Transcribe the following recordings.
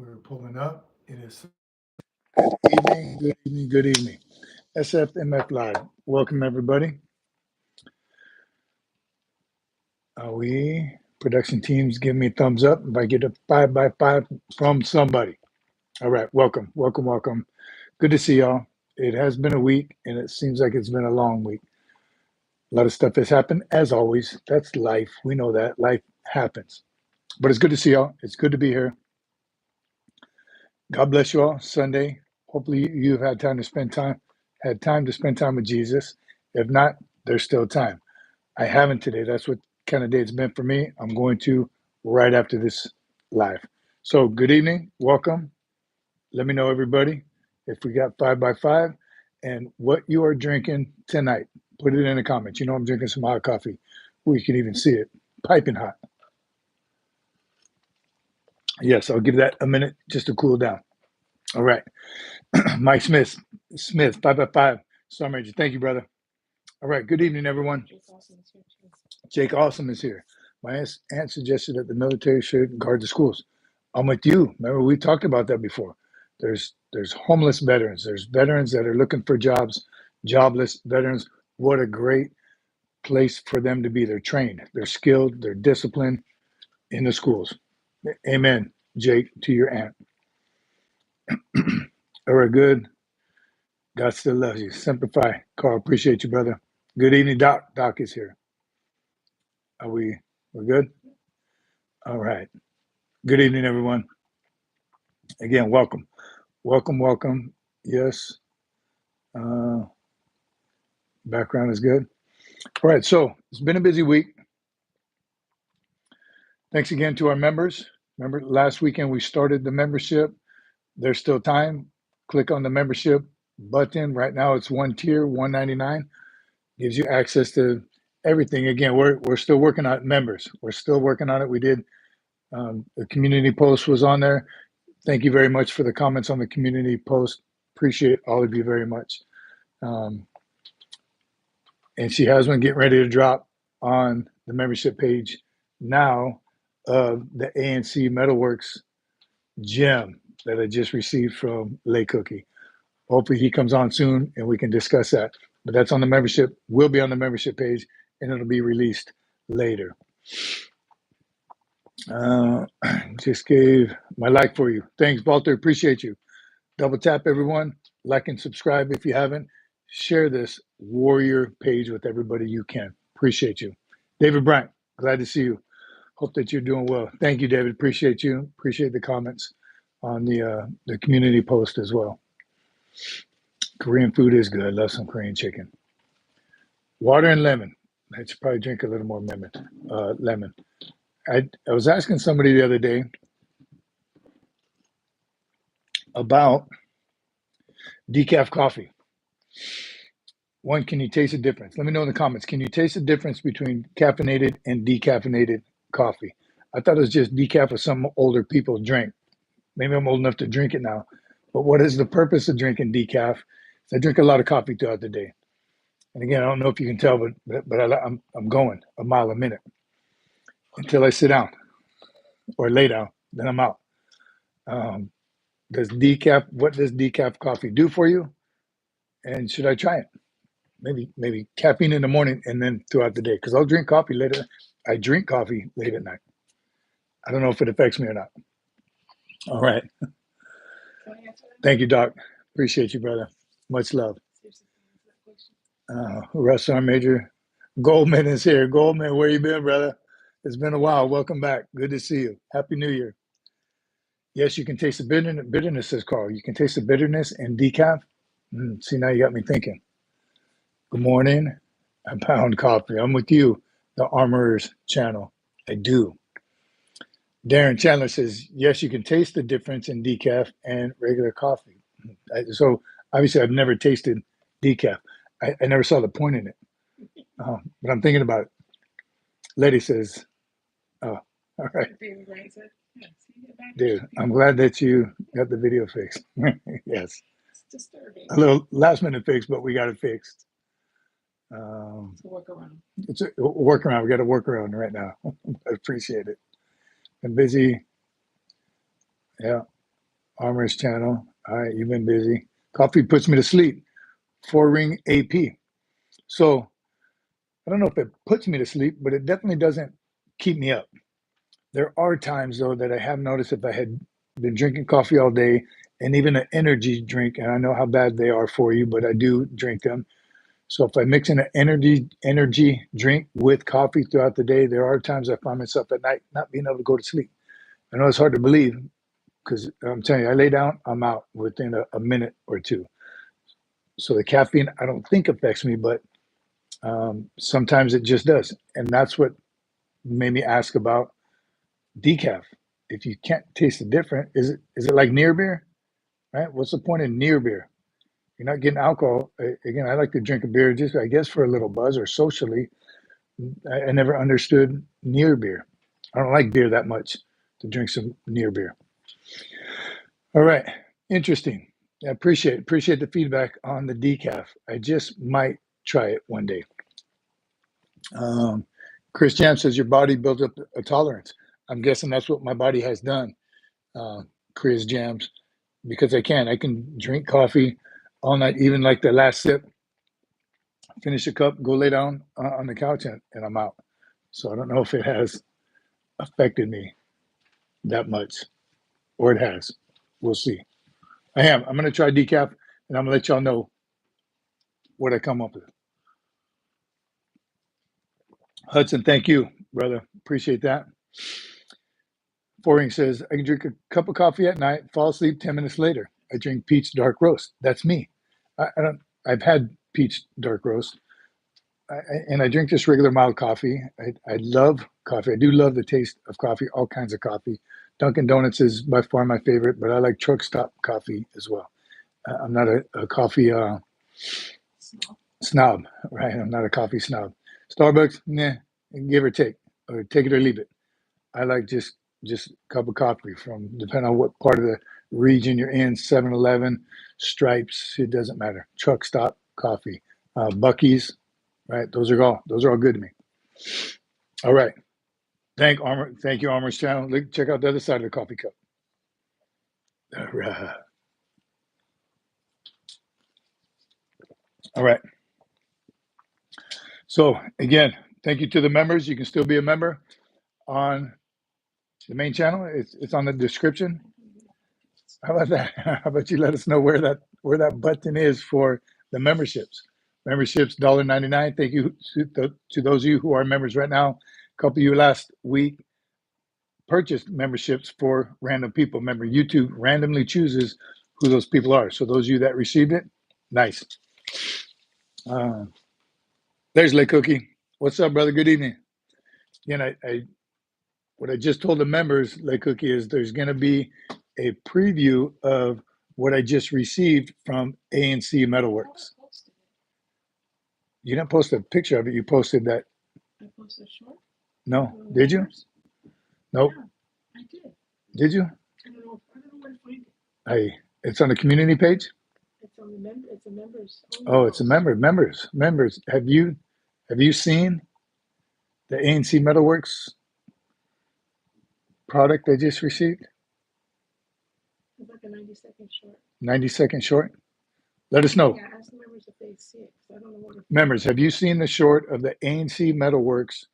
We're pulling up. It is evening. Good evening. Good evening. SFMF Live. Welcome, everybody. Are we? Production teams give me a thumbs up if I get a 5x5 from somebody. All right. Welcome. Welcome. Welcome. Good to see y'all. It has been a week, and it seems like it's been a long week. A lot of stuff has happened, as always. That's life. We know that. Life happens. But it's good to see y'all. It's good to be here. God bless you all. Sunday. Hopefully you've had time to spend time with Jesus. If not, there's still time. I haven't today. That's what kind of day it's been for me. I'm going to right after this live. So good evening. Welcome. Let me know, everybody, if we got 5x5 and what you are drinking tonight. Put it in the comments. You know I'm drinking some hot coffee. We can even see it. Piping hot. Yes, I'll give that a minute just to cool down. All right. Mike Smith, 5x5. Storm Ranger. Thank you, brother. All right. Good evening, everyone. Jake Awesome is here. My aunt suggested that the military should guard the schools. I'm with you. Remember, we talked about that before. There's homeless veterans. There's veterans that are looking for jobs, jobless veterans. What a great place for them to be. They're trained, they're skilled, they're disciplined in the schools. Amen, Jake, to your aunt. All right, good. God still loves you. Semper Fi. Carl, appreciate you, brother. Good evening, Doc. Doc is here. We're good? All right. Good evening, everyone. Again, welcome. Welcome, welcome. Yes. Background is good. All right, so it's been a busy week. Thanks again to our members. Remember, last weekend we started the membership. There's still time. Click on the membership button. Right now it's one tier, $199. Gives you access to everything. Again, we're still working on members. We're still working on it. We did the community post was on there. Thank you very much for the comments on the community post. Appreciate all of you very much. And she has one getting ready to drop on the membership page now of the ANC Metalworks gem that I just received from Lay Cookie. Hopefully he comes on soon and we can discuss that. But that's on the membership, will be on the membership page, and it'll be released later. Just gave my like for you. Thanks, Walter. Appreciate you. Double tap, everyone. Like and subscribe if you haven't. Share this warrior page with everybody you can. Appreciate you. David Bryant, glad to see you. Hope that you're doing well. Thank you, David. Appreciate you. Appreciate the comments on the community post as well. Korean food is good. Love some Korean chicken. Water and lemon. I should probably drink a little more lemon. I was asking somebody the other day about decaf coffee. One, can you taste the difference? Let me know in the comments. Can you taste the difference between caffeinated and decaffeinated coffee? I thought it was just decaf some older people drink. Maybe I'm old enough to drink it now. But what is the purpose of drinking decaf? I drink a lot of coffee throughout the day. And again, I don't know if you can tell, but I'm going a mile a minute until I sit down or lay down. Then I'm out. What does decaf coffee do for you? And should I try it? Maybe caffeine in the morning and then throughout the day. Because I'll drink coffee later. I drink coffee late at night. I don't know if it affects me or not. All right. Thank you, Doc. Appreciate you, brother. Much love. Russ Sergeant Major Goldman is here. Goldman, where you been, brother? It's been a while. Welcome back. Good to see you. Happy New Year. Yes, you can taste the bitterness, says Carl. You can taste the bitterness in decaf. See, now you got me thinking. Good morning. I pound coffee. I'm with you, the Armorers channel. I do. Darren Chandler says, yes, you can taste the difference in decaf and regular coffee. So obviously I've never tasted decaf. I never saw the point in it. But I'm thinking about it. Letty says, oh, all right. Dude, I'm glad that you got the video fixed. Yes. It's disturbing. A little last minute fix, but we got it fixed. It's a workaround. It's a workaround. We got a workaround right now. I appreciate it. I'm busy. Yeah. Armor's channel. All right, you've been busy. Coffee puts me to sleep. 4-ring AP. So I don't know if it puts me to sleep, but it definitely doesn't keep me up. There are times, though, that I have noticed if I had been drinking coffee all day and even an energy drink, and I know how bad they are for you, but I do drink them. So if I mix in an energy drink with coffee throughout the day, there are times I find myself at night not being able to go to sleep. I know it's hard to believe because I'm telling you, I lay down, I'm out within a minute or two. So the caffeine, I don't think affects me, but sometimes it just does. And that's what made me ask about decaf. If you can't taste the difference, is it like near beer? Right? What's the point in near beer? You're not getting alcohol. Again, I like to drink a beer just, I guess, for a little buzz or socially. I never understood near beer. I don't like beer that much to drink some near beer. All right, interesting. I appreciate the feedback on the decaf. I just might try it one day. Chris Jam says your body builds up a tolerance. I'm guessing that's what my body has done. Chris Jams, because I can drink coffee all night, even like the last sip, finish a cup, go lay down on the couch, and I'm out. So I don't know if it has affected me that much, or it has. We'll see. I'm going to try decaf, and I'm going to let y'all know what I come up with. Hudson, thank you, brother. Appreciate that. Boring says, I can drink a cup of coffee at night, fall asleep 10 minutes later. I drink peach dark roast. That's me. I've had peach dark roast, and I drink just regular mild coffee. I love coffee. I do love the taste of coffee, all kinds of coffee. Dunkin' Donuts is by far my favorite, but I like truck stop coffee as well. I'm not a coffee snob, right? I'm not a coffee snob. Starbucks, nah, give or take it or leave it. I like just a cup of coffee from, depending on what part of the region you're in, 7-Eleven, Stripes, it doesn't matter. Truck stop coffee, Buc-ee's, right? Those are all good to me. All right. Thank you, Armor's channel. Look, check out the other side of the coffee cup. All right. All right. So again, thank you to the members. You can still be a member on the main channel. It's on the description. How about that? How about you let us know where that button is for the memberships? Memberships $1.99. Thank you to those of you who are members right now. A couple of you last week purchased memberships for random people. Remember, YouTube randomly chooses who those people are. So those of you that received it, nice. There's Lay Cookie. What's up, brother? Good evening. Again, what I just told the members, Lay Cookie, is there's going to be a preview of what I just received from ANC Metalworks. You didn't post a picture of it. You posted that. I posted a short? No. Did you? Nope. Yeah, I did. Did you? I don't know where to find it. It's on the community page? It's on it's a members. Oh, it's a members. Have you seen the ANC Metalworks product I just received? It's like a 90-second short. 90-second short? Let us know. Yeah, ask the members if they see it, because I don't know what. Members, have you seen the short of the ANC Metalworks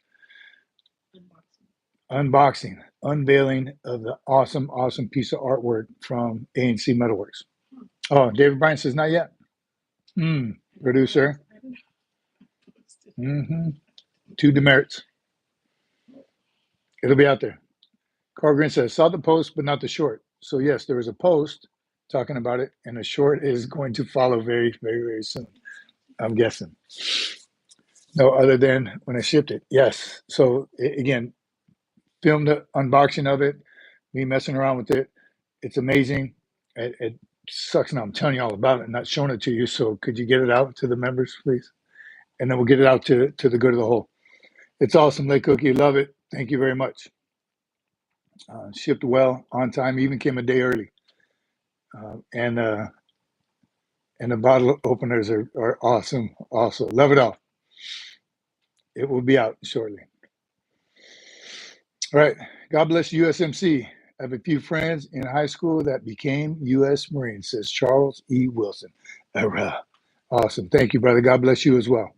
unboxing, unveiling of the awesome piece of artwork from ANC Metalworks? Oh, David Bryan says not yet. Producer. Two demerits. It'll be out there. Carl Green says, saw the post, but not the short. So yes, there was a post talking about it, and a short is going to follow very, very, very soon, I'm guessing. No, other than when I shipped it. Yes. So again, filmed the unboxing of it, me messing around with it. It's amazing. It sucks now I'm telling you all about it and not showing it to you. So could you get it out to the members, please? And then we'll get it out to the good of the whole. It's awesome, Lake Cookie. Love it. Thank you very much. Shipped well, on time, even came a day early. And the bottle openers are awesome also. Love it all. It will be out shortly. All right. God bless USMC I have a few friends in high school that became U.S. Marines, says Charles E. Wilson. Awesome. Thank you, brother. God bless you as well.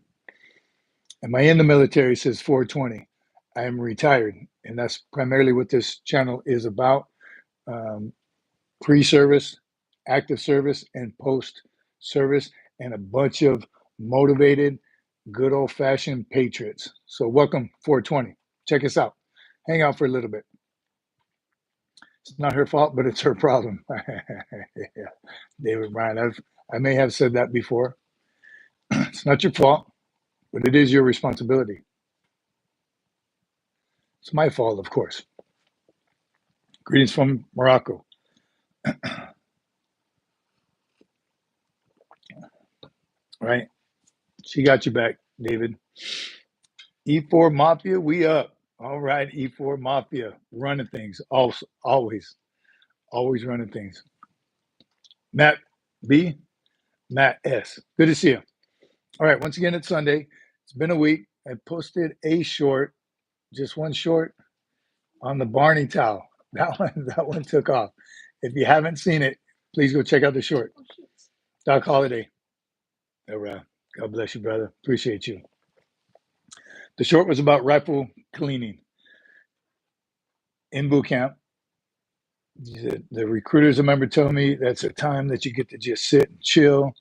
Am I in the military, says 420. I am retired, and that's primarily what this channel is about. Pre-service, active service, and post-service, and a bunch of motivated, good old-fashioned patriots. So welcome, 420. Check us out. Hang out for a little bit. It's not her fault, but it's her problem. Yeah. David Bryan, I may have said that before. It's not your fault, but it is your responsibility. It's my fault, of course. Greetings from Morocco. Right? She got you back, David. E4 Mafia, we up. All right, E4 Mafia, running things. Also, always running things. Matt B, Matt S. Good to see you. All right, once again, it's Sunday. It's been a week. I posted a short, just one short, on the Barney towel. That one took off. If you haven't seen it, please go check out the short. Doc Holliday. All right. God bless you, brother. Appreciate you. The short was about rifle cleaning in boot camp. The recruiters, I remember telling me that's a time that you get to just sit and chill,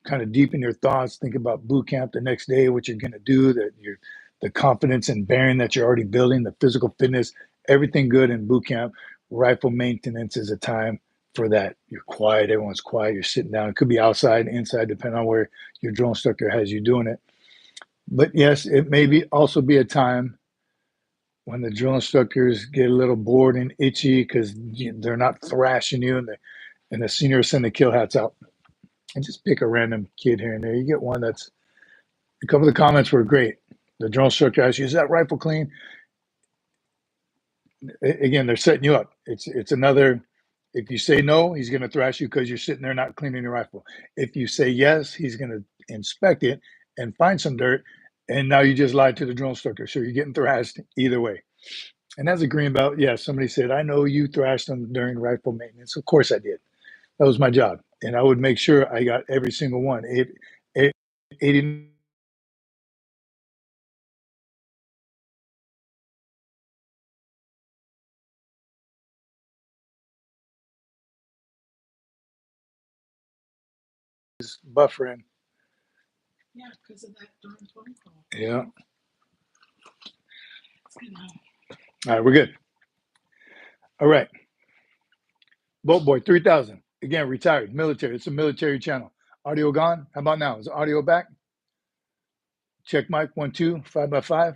kind of deepen your thoughts, think about boot camp the next day, what you're going to do, the confidence and bearing that you're already building, the physical fitness, everything good in boot camp. Rifle maintenance is a time for that. You're quiet, everyone's quiet, you're sitting down. It could be outside, inside, depending on where your drone instructor has you doing it. But yes, it may also be a time when the drill instructors get a little bored and itchy because they're not thrashing you, and the seniors send the kill hats out. And just pick a random kid here and there. You get one that's, a couple of the comments were great. The drill instructor asks you, is that rifle clean? Again, they're setting you up. It's another, if you say no, he's going to thrash you because you're sitting there not cleaning your rifle. If you say yes, he's going to inspect it and find some dirt, and now you just lied to the drill instructor. So you're getting thrashed either way. And as a green belt, yeah, somebody said, I know you thrashed them during rifle maintenance. Of course I did. That was my job. And I would make sure I got every single one. 80 is buffering. Yeah, because of that darn phone call. Yeah. You know. All right, we're good. All right. Boat Boy 3000. Again, retired, military. It's a military channel. Audio gone. How about now? Is audio back? Check mic 1, 2, 5x5.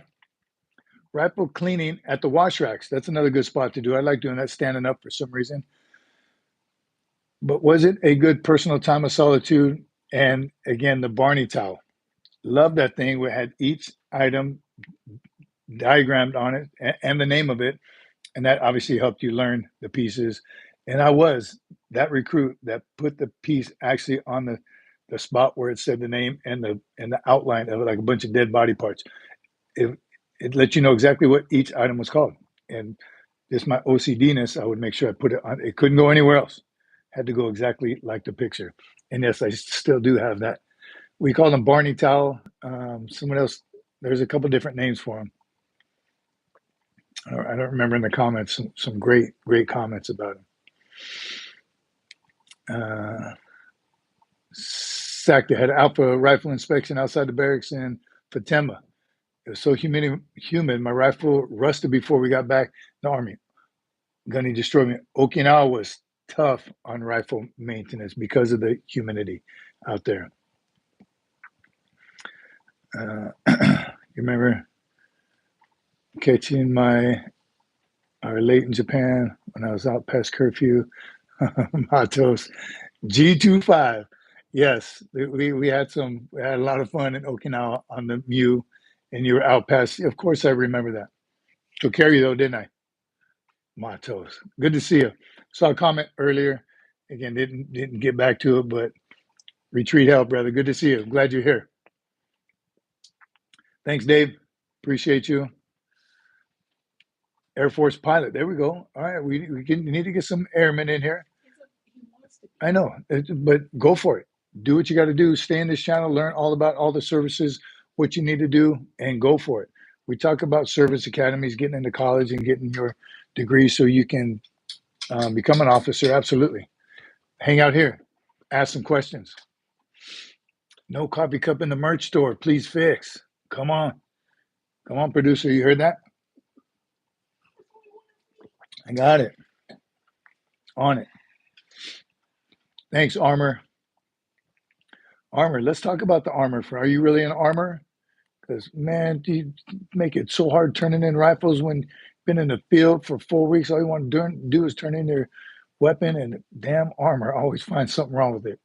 Rifle cleaning at the wash racks. That's another good spot to do. I like doing that standing up for some reason. But was it a good personal time of solitude? And again, the Barney towel. Love that thing. We had each item diagrammed on it and the name of it. And that obviously helped you learn the pieces. And I was that recruit that put the piece actually on the spot where it said the name and the outline of it, like a bunch of dead body parts. It let you know exactly what each item was called. And just my OCD-ness, I would make sure I put it on. It couldn't go anywhere else. Had to go exactly like the picture. And yes, I still do have that. We call them Barney towel. Someone else, there's a couple different names for them. I don't remember in the comments, some great comments about it. SAC, they had alpha rifle inspection outside the barracks in Fatima. It was so humid, my rifle rusted before we got back in the Army. Gunny destroyed me. Okinawa was tough on rifle maintenance because of the humidity out there. You remember catching our late in Japan when I was out past curfew. Matos G25. Yes, we had a lot of fun in Okinawa on the Mew, and you were out past. Of course, I remember that. Took care of you though, didn't I? Matos, good to see you. Saw a comment earlier. Again, didn't get back to it, but retreat help, brother. Good to see you. Glad you're here. Thanks, Dave. Appreciate you. Air Force pilot. There we go. All right, we need to get some airmen in here. He wants to. I know, but go for it. Do what you got to do. Stay in this channel, learn all about all the services, what you need to do, and go for it. We talk about service academies, getting into college and getting your degree so you can become an officer. Absolutely. Hang out here. Ask some questions. No coffee cup in the merch store. Please fix. Come on. Come on, producer. You heard that? I got it. On it. Thanks, Armor. Armor. Let's talk about the armor. Are you really an armor? Because, man, you make it so hard turning in rifles when you've been in the field for 4 weeks. All you want to do is turn in your weapon, and damn armor always finds something wrong with it.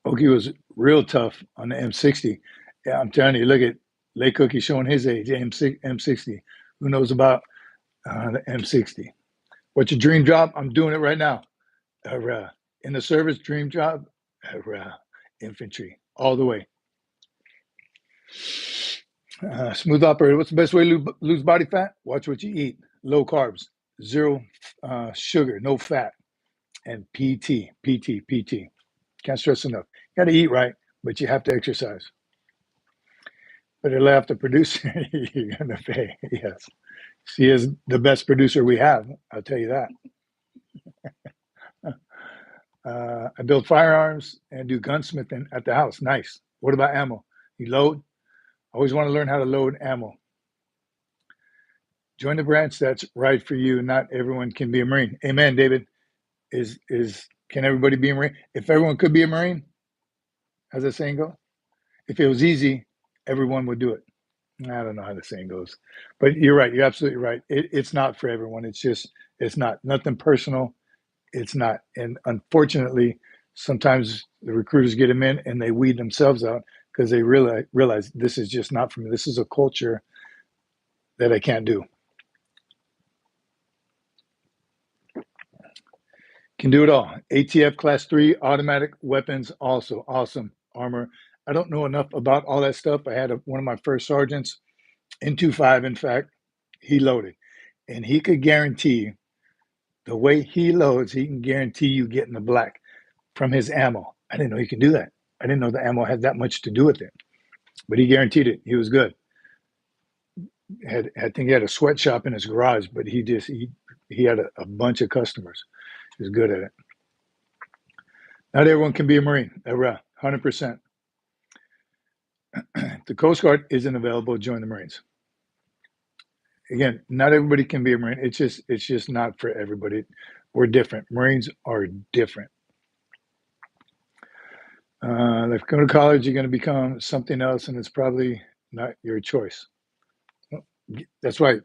Okie was real tough on the M60. Yeah, I'm telling you, look at Lay Cookie showing his age, M60. Who knows about the M60? What's your dream job? I'm doing it right now. In the service, dream job, infantry, all the way. Smooth operator. What's the best way to lose body fat? Watch what you eat. Low carbs, zero sugar, no fat, and PT. Can't stress enough. You got to eat right, but you have to exercise. But it'll have to produce. You're going to pay. Yes. She is the best producer we have. I'll tell you that. I build firearms and do gunsmithing at the house. Nice. What about ammo? You load? Always want to learn how to load ammo. Join the branch that's right for you. Not everyone can be a Marine. Amen, David. Can everybody be a Marine? If everyone could be a Marine, how's that saying go? If it was easy, everyone would do it. I don't know how the saying goes. But you're right. You're absolutely right. It's not for everyone. It's not. Nothing personal. It's not. And unfortunately, sometimes the recruiters get them in and they weed themselves out because they realize this is just not for me. This is a culture that I can't do. Can do it all. ATF Class 3 automatic weapons also. Awesome. Armor. I don't know enough about all that stuff. I had one of my first sergeants in 2.5, in fact, he loaded. And he could guarantee, the way he loads, he can guarantee you getting the black from his ammo. I didn't know he could do that. I didn't know the ammo had that much to do with it. But he guaranteed it. He was good. I think he had a sweatshop in his garage, but he had a bunch of customers. He was good at it. Not everyone can be a Marine. 100%. If the Coast Guard isn't available, join the Marines. Again, not everybody can be a Marine. It's just not for everybody. We're different. Marines are different. If you go to college, you're going to become something else, and it's probably not your choice. That's right.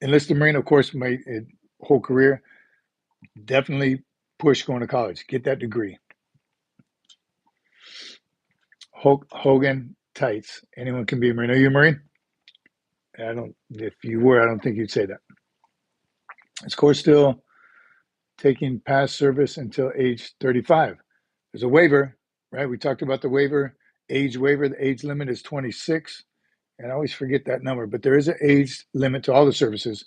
Enlist a Marine, of course, my whole career. Definitely push going to college. Get that degree. Hogan Tights. Anyone can be a Marine. Are you a Marine? If you were, I don't think you'd say that. Is course still taking past service until age 35. There's a waiver, right? We talked about the waiver, age waiver. The age limit is 26. And I always forget that number, but there is an age limit to all the services.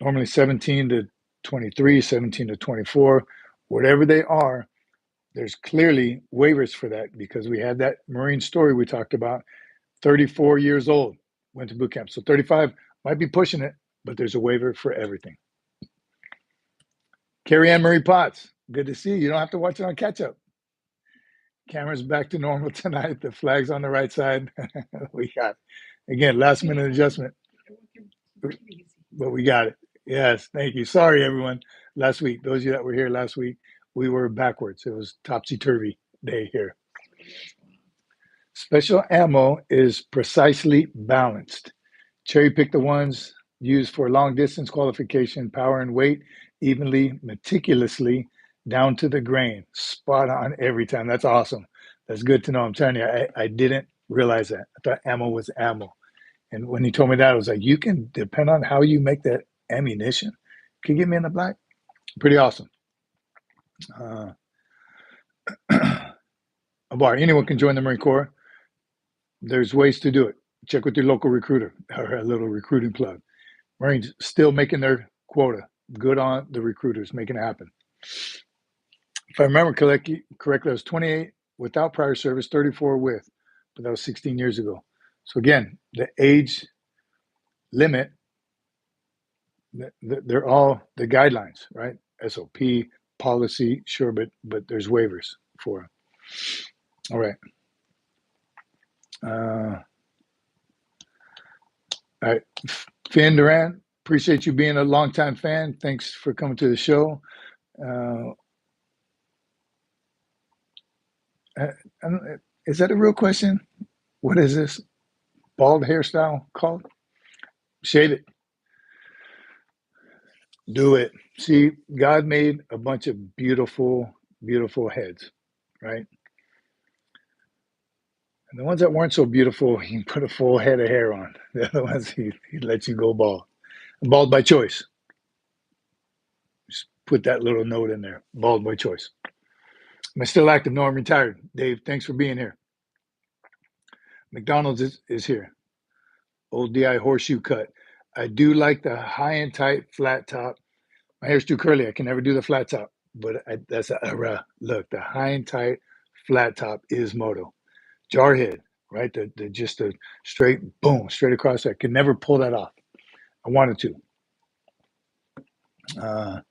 Normally 17 to 23, 17 to 24, whatever they are, there's clearly waivers for that because we had that Marine story we talked about, 34 years old, went to boot camp. So 35 might be pushing it, but there's a waiver for everything. Carrie Ann Marie Potts, good to see you. You don't have to watch it on catch up. Camera's back to normal tonight. The flag's on the right side. We got it. Again, last minute adjustment, but we got it. Yes, thank you. Sorry, everyone. Last week, those of you that were here last week, we were backwards. It was topsy-turvy day here. Special ammo is precisely balanced. Cherry pick the ones used for long distance qualification, power and weight, evenly, meticulously, down to the grain. Spot on every time. That's awesome. That's good to know. I'm telling you, I didn't realize that. I thought ammo was ammo. And when he told me that, I was like, you can depend on how you make that ammunition. Can you get me in the black? Pretty awesome. Anyone can join the Marine Corps. There's ways to do it. check with your local recruiter, or a little recruiting plug. Marines still making their quota. Good on the recruiters, making it happen. If I remember correctly, I was 28 without prior service, 34 with, but that was 16 years ago. So again, the age limit, they're all the guidelines, right? SOP, policy, sure, but there's waivers for. All right. All right. Finn Durant, appreciate you being a longtime fan. Thanks for coming to the show. Is that a real question? What is this bald hairstyle called? Shave it. Do it. See, God made a bunch of beautiful, beautiful heads, right? And the ones that weren't so beautiful, he put a full head of hair on. The other ones, he lets you go bald. Bald by choice. Just put that little note in there. Bald by choice. Am I still active? No, I'm retired. Dave, thanks for being here. McDonald's is here. Old DI horseshoe cut. I do like the high and tight flat top. My hair's too curly. I can never do the flat top. But that's a look. The high and tight flat top is moto. Jarhead, right? The just a straight boom, straight across. I could never pull that off. I wanted to. And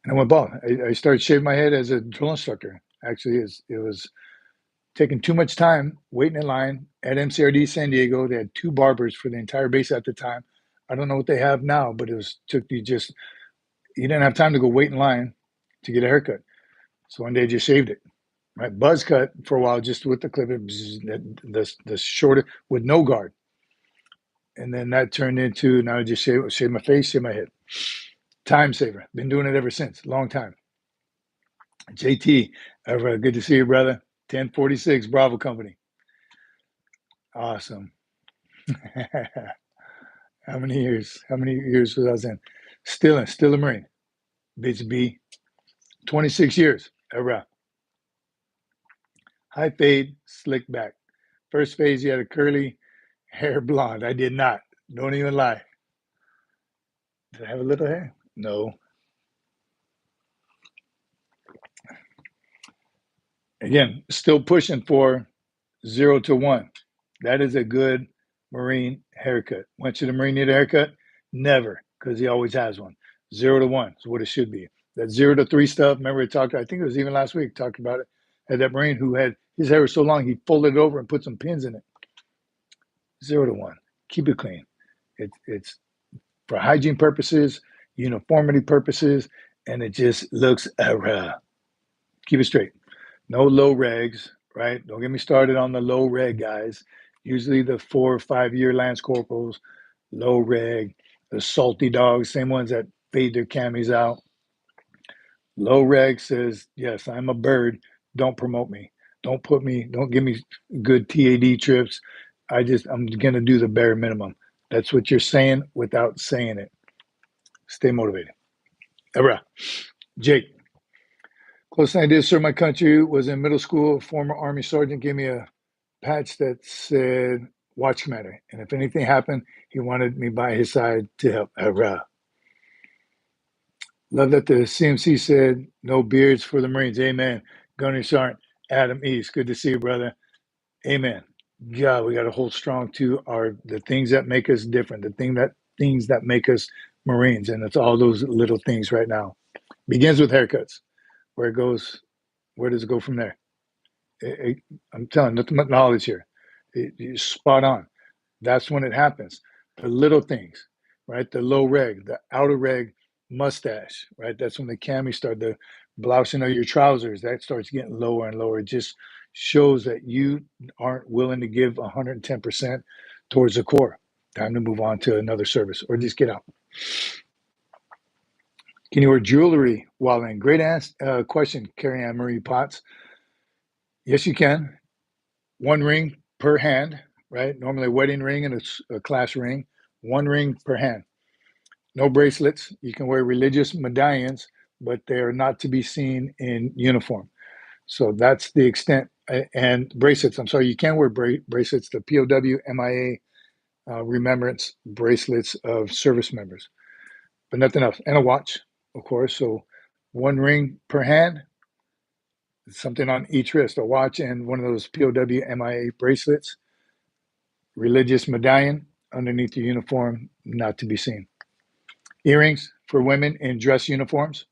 I went bald. I started shaving my head as a drill instructor. Actually, it was taking too much time waiting in line at MCRD San Diego. They had 2 barbers for the entire base at the time. I don't know what they have now, but you didn't have time to go wait in line to get a haircut. So one day I just shaved it. Right, buzz cut for a while, just with the clip, the shorter with no guard, and then that turned into now I just shave my face, shave my head. Time saver. Been doing it ever since. Long time. JT, good to see you, brother. 1046 Bravo Company. Awesome. How many years was I was in? Still a Marine. Bitch B. 26 years. Era. High fade, slick back. First phase, you had a curly hair blonde. I did not. Don't even lie. Did I have a little hair? No. Again, still pushing for 0 to 1. That is a good Marine haircut. Once the Marine need a haircut? Never, because he always has one. 0 to 1 is what it should be. That 0 to 3 stuff, remember I think it was even last week, talked about it. Had that Marine who had his hair was so long, he folded it over and put some pins in it. 0 to 1. Keep it clean. It's for hygiene purposes, uniformity purposes, and it just looks keep it straight. No low regs, right? Don't get me started on the low reg guys. Usually the 4 or 5 year Lance Corporals, low reg, the salty dogs, same ones that fade their camis out. Low reg says, yes, I'm a bird. Don't promote me. Don't give me good TAD trips. I'm going to do the bare minimum. That's what you're saying without saying it. Stay motivated. Era. Jake. Close thing I did serve my country was in middle school. A former Army sergeant gave me a patch that said watch commander. And if anything happened, he wanted me by his side to help. Era. Love that the CMC said no beards for the Marines. Amen. Gunner Sergeant Adam East. Good to see you, brother. Amen. God, we got to hold strong to the things that make us different, things that make us Marines. And it's all those little things right now. Begins with haircuts. Where does it go from there? I'm telling you, nothing but knowledge here. You're spot on. That's when it happens. The little things, right? The low reg, the outer reg mustache, right? That's when the cami start, the blousing of your trousers, that starts getting lower and lower. It just shows that you aren't willing to give 110% towards the core. Time to move on to another service or just get out. Can you wear jewelry while in? Great question, Carrie Ann Marie Potts. Yes, you can. 1 ring per hand, right? Normally a wedding ring and a class ring. 1 ring per hand. No bracelets. You can wear religious medallions, but they are not to be seen in uniform. So that's the extent and bracelets. I'm sorry, you can wear bracelets, the POW, MIA, remembrance bracelets of service members, but nothing else. And a watch, of course. So one ring per hand, something on each wrist, a watch and one of those POW, MIA bracelets, religious medallion underneath the uniform, not to be seen. Earrings for women in dress uniforms,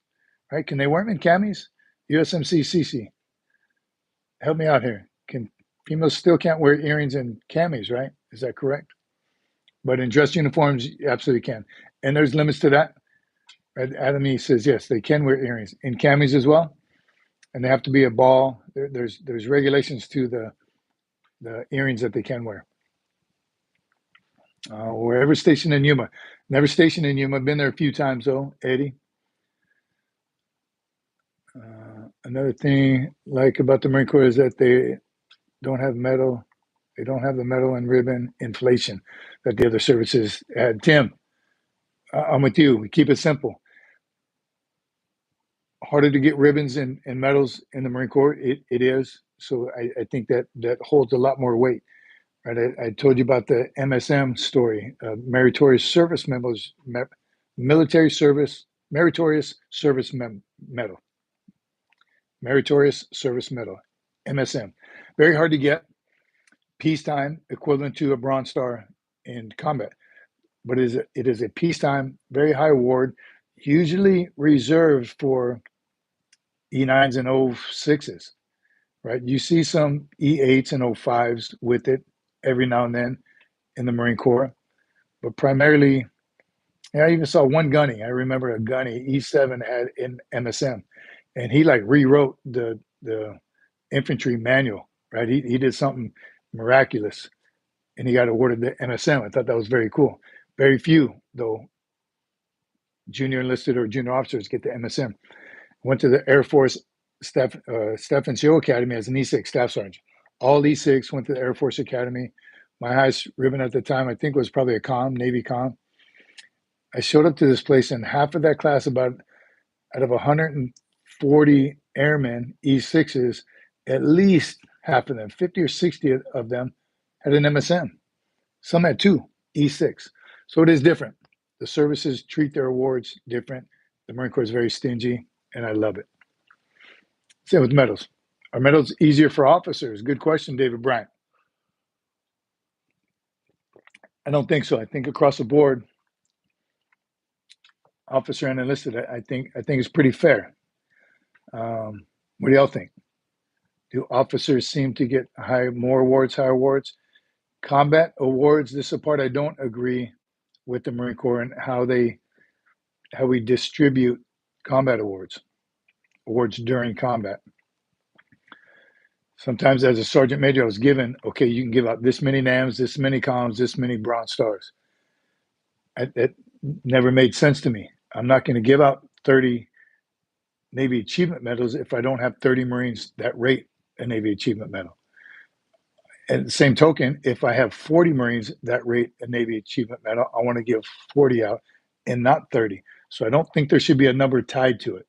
right? Can they wear them in camis? USMC Cece, help me out here. Can females still can't wear earrings in camis, right? Is that correct? But in dress uniforms, you absolutely can. And there's limits to that. Adam E says yes, they can wear earrings in camis as well, and they have to be a ball. There's regulations to the earrings that they can wear. Wherever stationed in Yuma, never stationed in Yuma. Been there a few times though, Eddie. Another thing like about the Marine Corps is that they don't have metal. They don't have the metal and ribbon inflation that the other services had. Tim, I'm with you. We keep it simple. Harder to get ribbons and medals in the Marine Corps. It is. So I think that holds a lot more weight. Right? I told you about the MSM story, meritorious service members, military service, meritorious service medal, meritorious service medal, MSM. Very hard to get. Peacetime equivalent to a Bronze Star in combat, but it is a peacetime, very high award, usually reserved for E9s and O6s, right? You see some E8s and O5s with it every now and then in the Marine Corps, but primarily, I even saw one gunny. I remember a gunny E7 had in MSM, and he like rewrote the infantry manual, right? He did something miraculous, and he got awarded the MSM. I thought that was very cool. Very few, though, junior enlisted or junior officers get the MSM. Went to the Air Force Staff NCO Academy as an E6 staff sergeant. All E6 went to the Air Force Academy. My highest ribbon at the time, I think, was probably a comm, Navy comm. I showed up to this place, and half of that class, about out of 140 airmen, E6s, at least half of them, 50 or 60 of them, had an MSM. Some had two, E6. So it is different. The services treat their awards different. The Marine Corps is very stingy, and I love it. Same with medals. Are medals easier for officers? Good question, David Bryant. I don't think so. I think across the board, officer and enlisted, I think it's pretty fair. What do y'all think? Do officers seem to get higher awards? Combat awards, this is a part I don't agree with the Marine Corps and how we distribute combat awards during combat. Sometimes as a sergeant major, I was given, okay, you can give out this many NAMs, this many comms, this many Bronze Stars. It never made sense to me. I'm not going to give out 30 Navy Achievement Medals if I don't have 30 Marines that rate a Navy Achievement Medal. At the same token, if I have 40 Marines that rate a Navy Achievement Medal, I want to give 40 out and not 30. So I don't think there should be a number tied to it.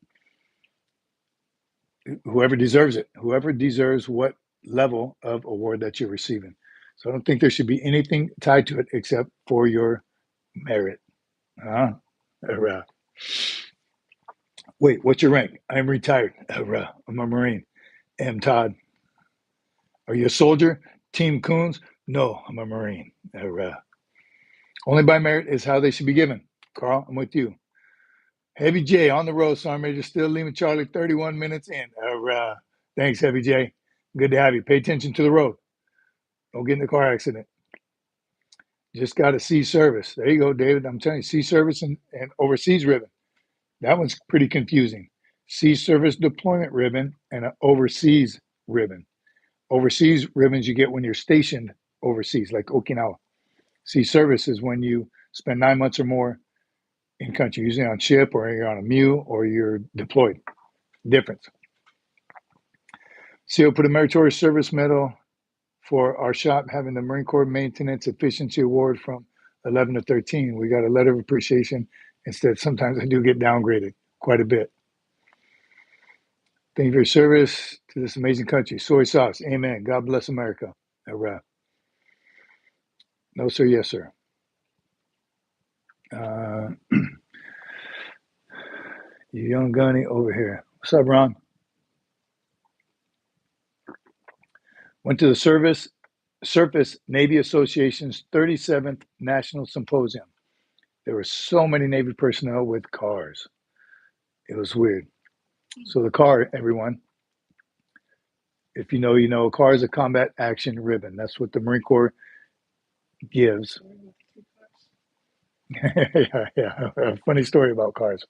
Whoever deserves it, whoever deserves what level of award that you're receiving. So I don't think there should be anything tied to it except for your merit. Wait, what's your rank? I'm retired. I'm a Marine. M. Todd. Are you a soldier? Team Coons? No, I'm a Marine. Only by merit is how they should be given. Carl, I'm with you. Heavy J on the road, Sergeant Major, still leaving Charlie 31 minutes in. Thanks, Heavy J. Good to have you. Pay attention to the road. Don't get in a car accident. Just got a sea service. There you go, David. I'm telling you, sea service and overseas ribbon. That one's pretty confusing. Sea service deployment ribbon and an overseas ribbon. Overseas ribbons you get when you're stationed overseas, like Okinawa. Sea service is when you spend 9 months or more in country, usually on ship or you're on a MEU or you're deployed. Difference. CO put a meritorious service medal for our shop having the Marine Corps Maintenance Efficiency Award from 11 to 13. We got a letter of appreciation. Instead, sometimes I do get downgraded quite a bit. Thank you for your service to this amazing country. Soy sauce. Amen. God bless America. URAH. No, sir. Yes, sir. You young gunny over here. What's up, Ron? Went to the Surface Navy Association's 37th National Symposium. There were so many Navy personnel with cars. It was weird. So the car, everyone, if you know, you know, a car is a combat action ribbon. That's what the Marine Corps gives. yeah. A funny story about cars.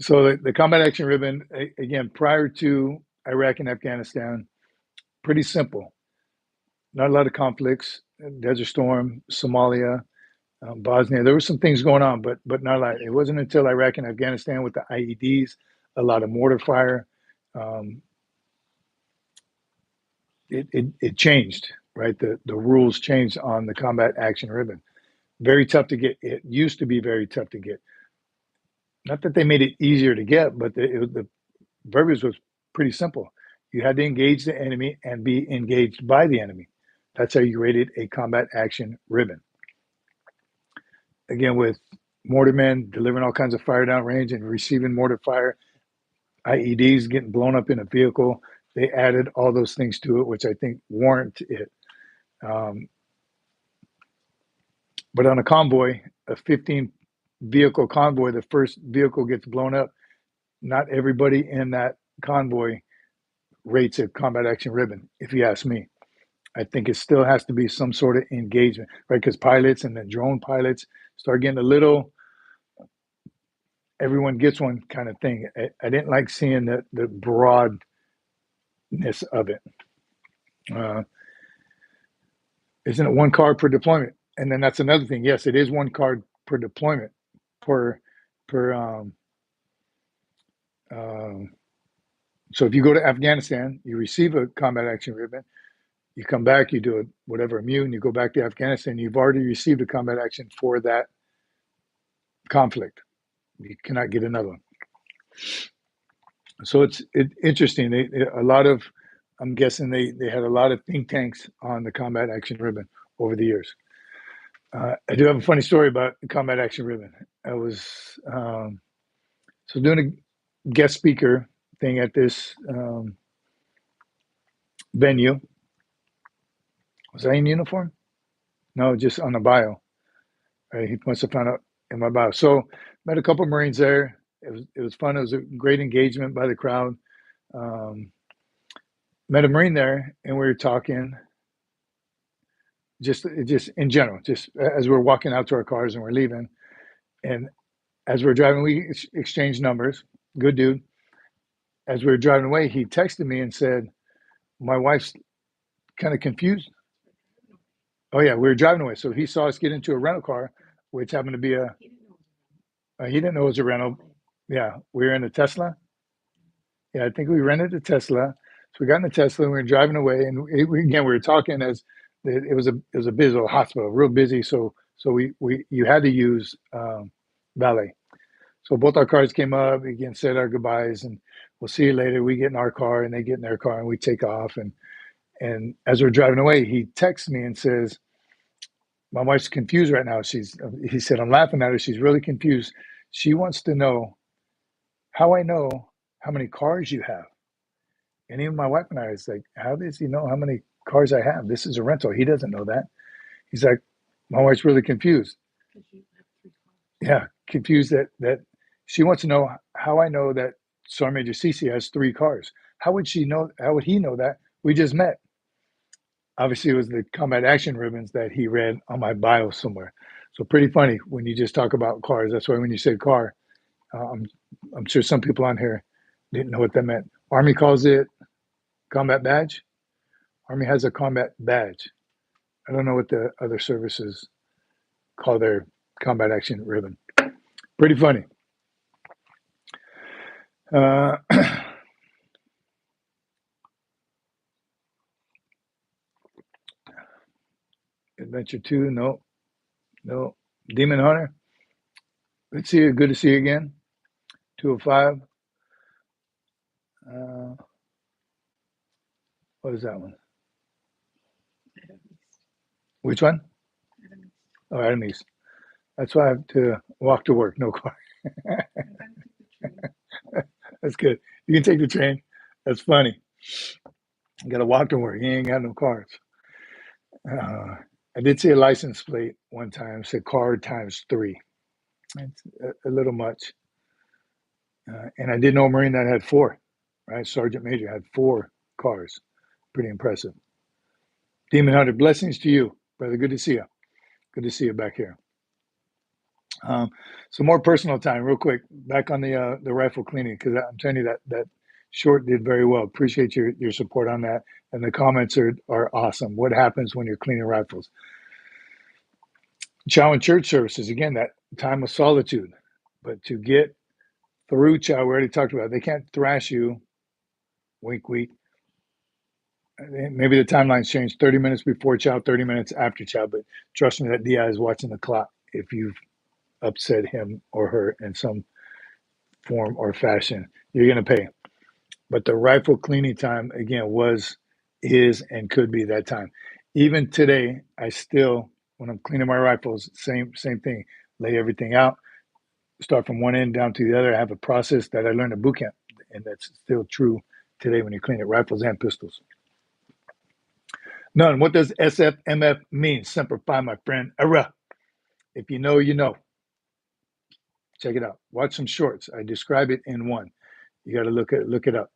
So the combat action ribbon, again, prior to Iraq and Afghanistan, pretty simple. Not a lot of conflicts. Desert Storm, Somalia, Bosnia. There were some things going on, but not a lot. It wasn't until Iraq and Afghanistan with the IEDs, a lot of mortar fire. It changed, right? The rules changed on the combat action ribbon. Very tough to get. It used to be very tough to get. Not that they made it easier to get, but the verbiage was pretty simple. You had to engage the enemy and be engaged by the enemy. That's how you rated a combat action ribbon. Again, with mortarmen delivering all kinds of fire downrange and receiving mortar fire, IEDs getting blown up in a vehicle, they added all those things to it, which I think warrant it. But on a convoy, a 15 vehicle convoy, the first vehicle gets blown up. Not everybody in that convoy rates a combat action ribbon, if you ask me. I think it still has to be some sort of engagement, right? Because pilots and then drone pilots start getting a little, everyone gets one kind of thing. I didn't like seeing the broadness of it. Isn't it one car per deployment? And then that's another thing. Yes, it is one car per deployment so if you go to Afghanistan, you receive a combat action ribbon, you come back, you do whatever immune, you go back to Afghanistan, you've already received a combat action for that conflict. You cannot get another one. So it's interesting. A lot of, I'm guessing they had a lot of think tanks on the combat action ribbon over the years. I do have a funny story about the combat action ribbon. I was doing a guest speaker thing at this venue. Was I in uniform? No, just on the bio. He must have found out in my bio. So met a couple of Marines there. It was fun. It was a great engagement by the crowd. Met a Marine there, and we were talking. Just in general, just as we're walking out to our cars and we're leaving, and as we're driving, we exchanged numbers. Good dude. As we were driving away, he texted me and said, "My wife's kind of confused." Oh yeah, we were driving away, so he saw us get into a rental car, which happened to be he didn't know it was a rental. Yeah, we were in a Tesla. Yeah, I think we rented a Tesla. So we got in the Tesla and we were driving away, and we were talking as it was a busy hospital, real busy. So you had to use valet. So both our cars came up, again, said our goodbyes, and we'll see you later. We get in our car, and they get in their car, and we take off. And as we're driving away, he texts me and says, "My wife's confused right now. He said, I'm laughing at her. She's really confused. She wants to know how I know how many cars you have." And even my wife and I was like, "How does he know how many cars I have? This is a rental. He doesn't know that." He's like, "My wife's really confused." Yeah, confused that she wants to know how I know that SgtMaj Cece has 3 cars. How would she know? How would he know that? We just met. Obviously, it was the combat action ribbons that he read on my bio somewhere. So pretty funny when you just talk about cars. That's why when you said car, I'm sure some people on here didn't know what that meant. Army calls it combat badge. Army has a combat badge. I don't know what the other services call their combat action ribbon. Pretty funny. Adventure 2, no. Demon Hunter, let's see you. Good to see you again. 205. What is that one? Enemies. Which one? Enemies. Oh, enemies. That's why I have to walk to work. No car. I'm gonna take the train. That's good. You can take the train. That's funny. You got to walk to work. You ain't got no cars. I did see a license plate one time. Said car times 3. It's a little much. And I did know a Marine that had 4. Right, Sergeant Major had 4 cars. Pretty impressive. Demon Hunter, blessings to you, brother. Good to see you. Good to see you back here. Some more personal time, real quick. Back on the rifle cleaning, because I'm telling you that short did very well. Appreciate your support on that, and the comments are awesome. What happens when you're cleaning rifles? Chow and church services, again, that time of solitude. But to get through chow, we already talked about it. They can't thrash you. Wink, wink. Maybe the timeline's changed. 30 minutes before chow, 30 minutes after chow. But trust me, that DI is watching the clock. If you've upset him or her in some form or fashion, you're going to pay. But the rifle cleaning time, again, is, and could be that time. Even today, I still, when I'm cleaning my rifles, same thing. Lay everything out, start from one end down to the other. I have a process that I learned at boot camp, and that's still true today when you clean it, rifles and pistols. None. What does SFMF mean? Semper Fi My Friend. URAH. If you know, you know. Check it out. Watch some shorts. I describe it in one. You got to look it up.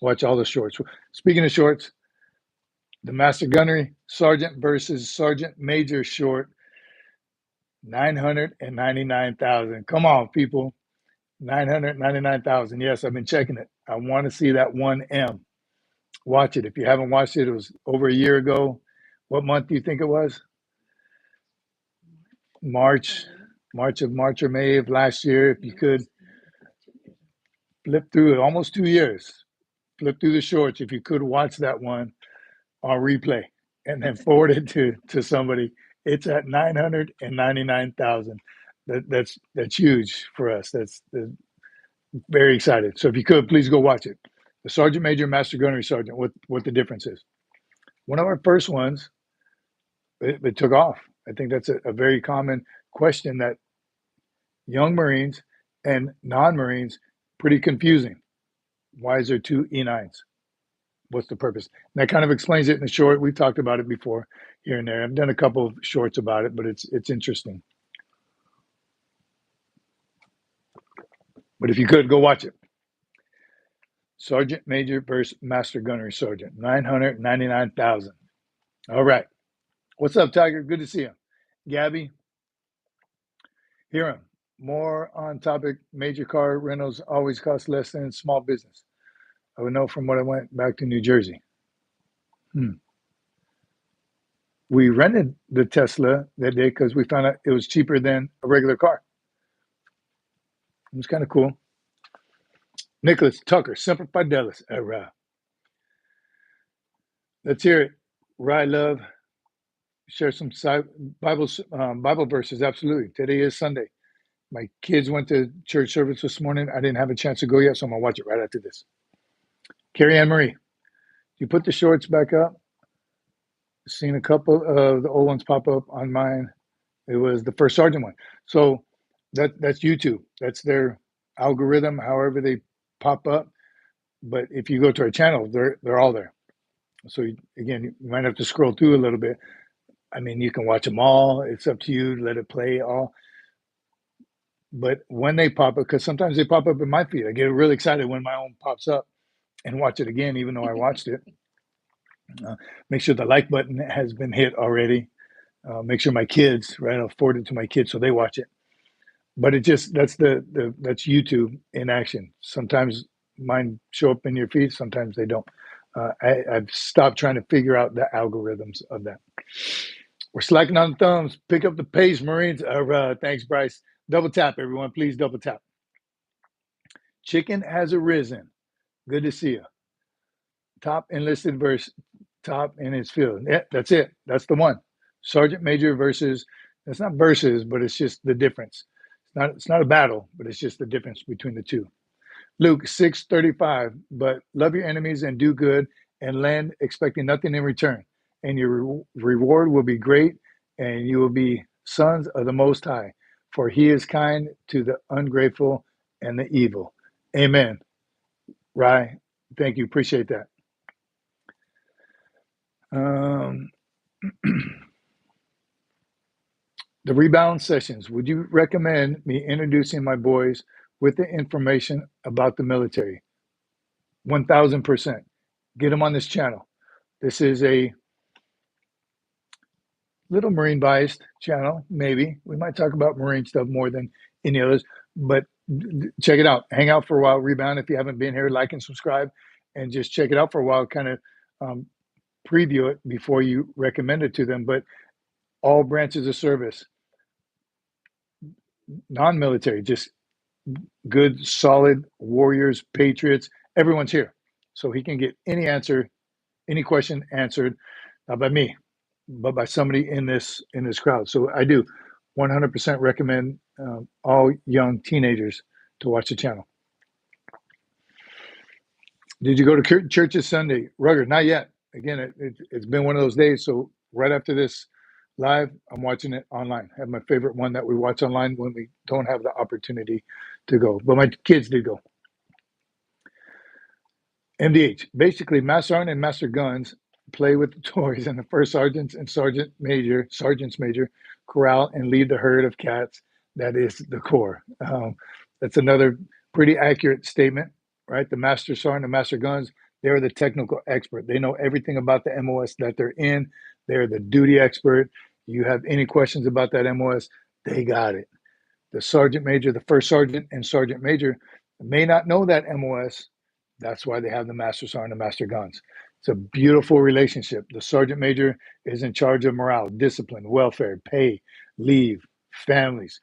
Watch all the shorts. Speaking of shorts, the Master Gunnery Sergeant versus Sergeant Major short, 999,000. Come on, people. 999,000. Yes, I've been checking it. I want to see that 1M. Watch it. If you haven't watched it, it was over a year ago. What month do you think it was? March or May of last year. If you could flip through it, almost 2 years. Flip through the shorts. If you could watch that one on replay and then forward it to somebody, it's at 999,000. That's huge for us. That's very excited. So if you could, please go watch it. The Sergeant Major, Master Gunnery Sergeant, what the difference is. One of our first ones, it took off. I think that's a very common question that young Marines and non-Marines, pretty confusing. Why is there 2 E9s? What's the purpose? And that kind of explains it in the short. We've talked about it before here and there. I've done a couple of shorts about it, but it's interesting. But if you could, go watch it. Sergeant Major versus Master Gunnery Sergeant, 999,000. All right. What's up, Tiger? Good to see you. Gabby, Hiram, more on topic. Major car rentals always cost less than small business. I would know from what I went back to New Jersey. We rented the Tesla that day because we found out it was cheaper than a regular car. It was kind of cool. Nicholas Tucker, Semper Fidelis. Let's hear it. Rye Love. Share some Bible verses. Absolutely. Today is Sunday. My kids went to church service this morning. I didn't have a chance to go yet, so I'm going to watch it right after this. Carrie Ann Marie, you put the shorts back up? Seen a couple of the old ones pop up on mine. It was the First Sergeant one. So that's YouTube. That's their algorithm, however they pop up. But if you go to our channel, they're all there. So again, you might have to scroll through a little bit. I mean, you can watch them all. It's up to you. Let it play all. But when they pop up, because sometimes they pop up in my feed, I get really excited when my own pops up and watch it again, even though I watched it. Make sure the like button has been hit already. Make sure my kids, right? I'll forward it to my kids so they watch it. But it just that's that's YouTube in action. Sometimes mine show up in your feed, sometimes they don't. I've stopped trying to figure out the algorithms of that. We're slacking on the thumbs. Pick up the pace, Marines. Thanks, Bryce. Double tap, everyone. Please double tap. Chicken has arisen. Good to see you. Top enlisted versus top in his field. Yeah, that's it. That's the one. Sergeant Major versus, it's not versus, but it's just the difference. It's not a battle, but it's just the difference between the two. Luke 6:35, but love your enemies and do good and lend, expecting nothing in return. And your reward will be great, and you will be sons of the Most High, for he is kind to the ungrateful and the evil. Amen. Rye, thank you. Appreciate that. Um, the rebound sessions. Would you recommend me introducing my boys with the information about the military? 1000%. Get them on this channel. This is a little Marine biased channel, maybe. We might talk about Marine stuff more than any others, but check it out. Hang out for a while, rebound. If you haven't been here, like and subscribe, and just check it out for a while, kind of preview it before you recommend it to them. But all branches of service, non-military, just good, solid warriors, patriots, everyone's here. So he can get any answer, any question answered, not by me, but by somebody in this crowd. So I do 100% recommend all young teenagers to watch the channel. Did you go to church this Sunday? Rugged, not yet. Again, it's been one of those days. So right after this live, I'm watching it online. I have my favorite one that we watch online when we don't have the opportunity to go. But my kids did go. MDH, basically, Master Sergeant and Master Guns play with the toys, and the first sergeants and sergeants major corral and lead the herd of cats. That is the core. That's another pretty accurate statement, right? The Master Sergeant and Master Guns, they're the technical expert. They know everything about the MOS that they're in. They're the duty expert. You have any questions about that MOS, they got it. The sergeant major, the first sergeant and sergeant major may not know that MOS. That's why they have the Master Sergeant and Master Guns. It's a beautiful relationship. The sergeant major is in charge of morale, discipline, welfare, pay, leave, families.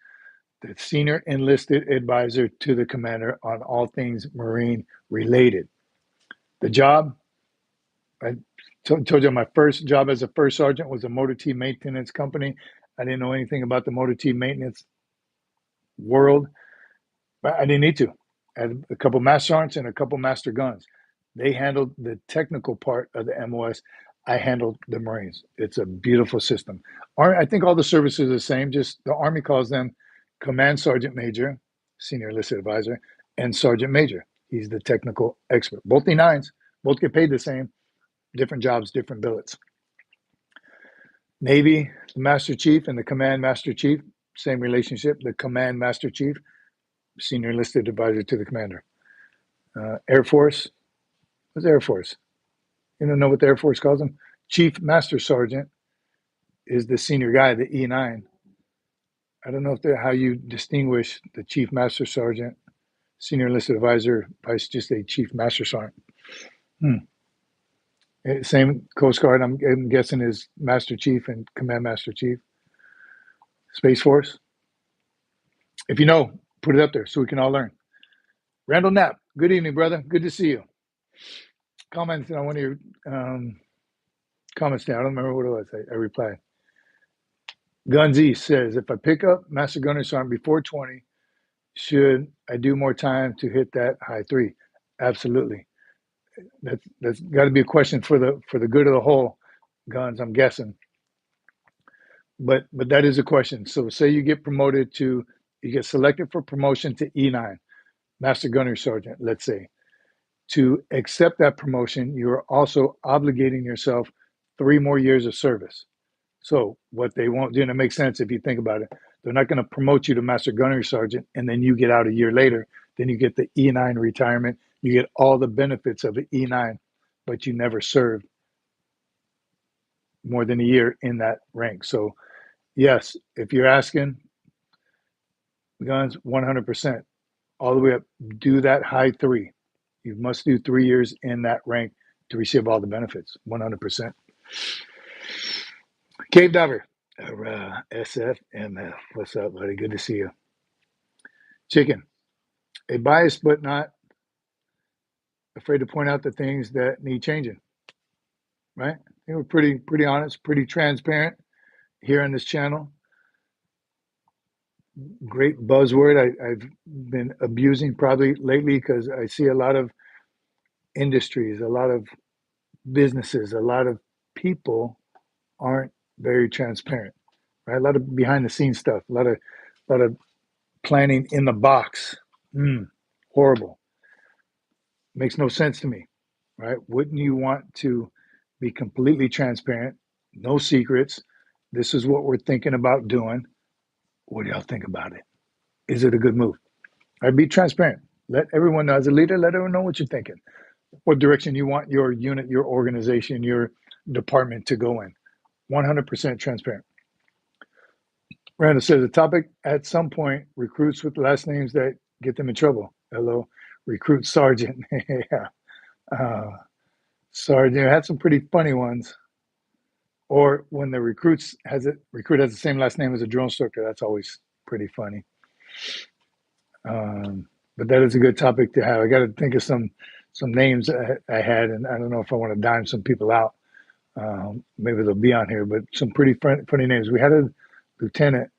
The senior enlisted advisor to the commander on all things Marine related. The job, I told you my first job as a first sergeant was a motor team maintenance company. I didn't know anything about the motor team maintenance world, but I didn't need to. I had a couple master sergeants and a couple master guns. They handled the technical part of the MOS. I handled the Marines. It's a beautiful system. I think all the services are the same, just the Army calls them Command Sergeant Major, Senior Enlisted Advisor, and Sergeant Major. He's the technical expert. Both E9s, both get paid the same, different jobs, different billets. Navy, the Master Chief and the Command Master Chief, same relationship. The Command Master Chief, Senior Enlisted Advisor to the Commander. Air Force, what's Air Force? You don't know what the Air Force calls them? Chief Master Sergeant is the senior guy, the E9. I don't know if how you distinguish the Chief Master Sergeant, Senior Enlisted Advisor, by just a Chief Master Sergeant. Same Coast Guard, I'm guessing, is Master Chief and Command Master Chief. Space Force. If you know, put it up there so we can all learn. Randall Knapp, good evening, brother. Good to see you. Comments on one of your comments now. I don't remember what it was. I replied. Gunzy says, if I pick up Master Gunner Sergeant before 20, should I do more time to hit that high 3? Absolutely. That's got to be a question for the good of the whole, Guns, I'm guessing. But that is a question. So say you get selected for promotion to E9, Master Gunner Sergeant, let's say. To accept that promotion, you are also obligating yourself 3 more years of service. So what they won't do, and it makes sense if you think about it, they're not going to promote you to Master Gunnery Sergeant and then you get out a year later. Then you get the E9 retirement. You get all the benefits of an E9, but you never served more than a year in that rank. So yes, if you're asking, Guns, 100%, all the way up, do that high 3. You must do 3 years in that rank to receive all the benefits, 100%. Cave Diver, SFMF. What's up, buddy? Good to see you. Chicken, a bias but not afraid to point out the things that need changing. Right? I think we're pretty honest, pretty transparent here on this channel. great buzzword I've been abusing probably lately because I see a lot of industries, a lot of businesses, a lot of people aren't very transparent, right? A lot of behind the scenes stuff, a lot of planning in the box. Horrible. Makes no sense to me, right? Wouldn't you want to be completely transparent? No secrets. This is what we're thinking about doing. What do y'all think about it? Is it a good move? I'd be transparent. Let everyone know as a leader, let everyone know what you're thinking, what direction you want your unit, your organization, your department to go in. 100% transparent. Randall says the topic at some point recruits with last names that get them in trouble. Hello, recruit sergeant. Yeah, sergeant had some pretty funny ones. Or when the recruit has the same last name as a drill instructor. That's always pretty funny. But that is a good topic to have. I got to think of some names I had, and I don't know if I want to dime some people out. Maybe they'll be on here, but some pretty funny names. We had a lieutenant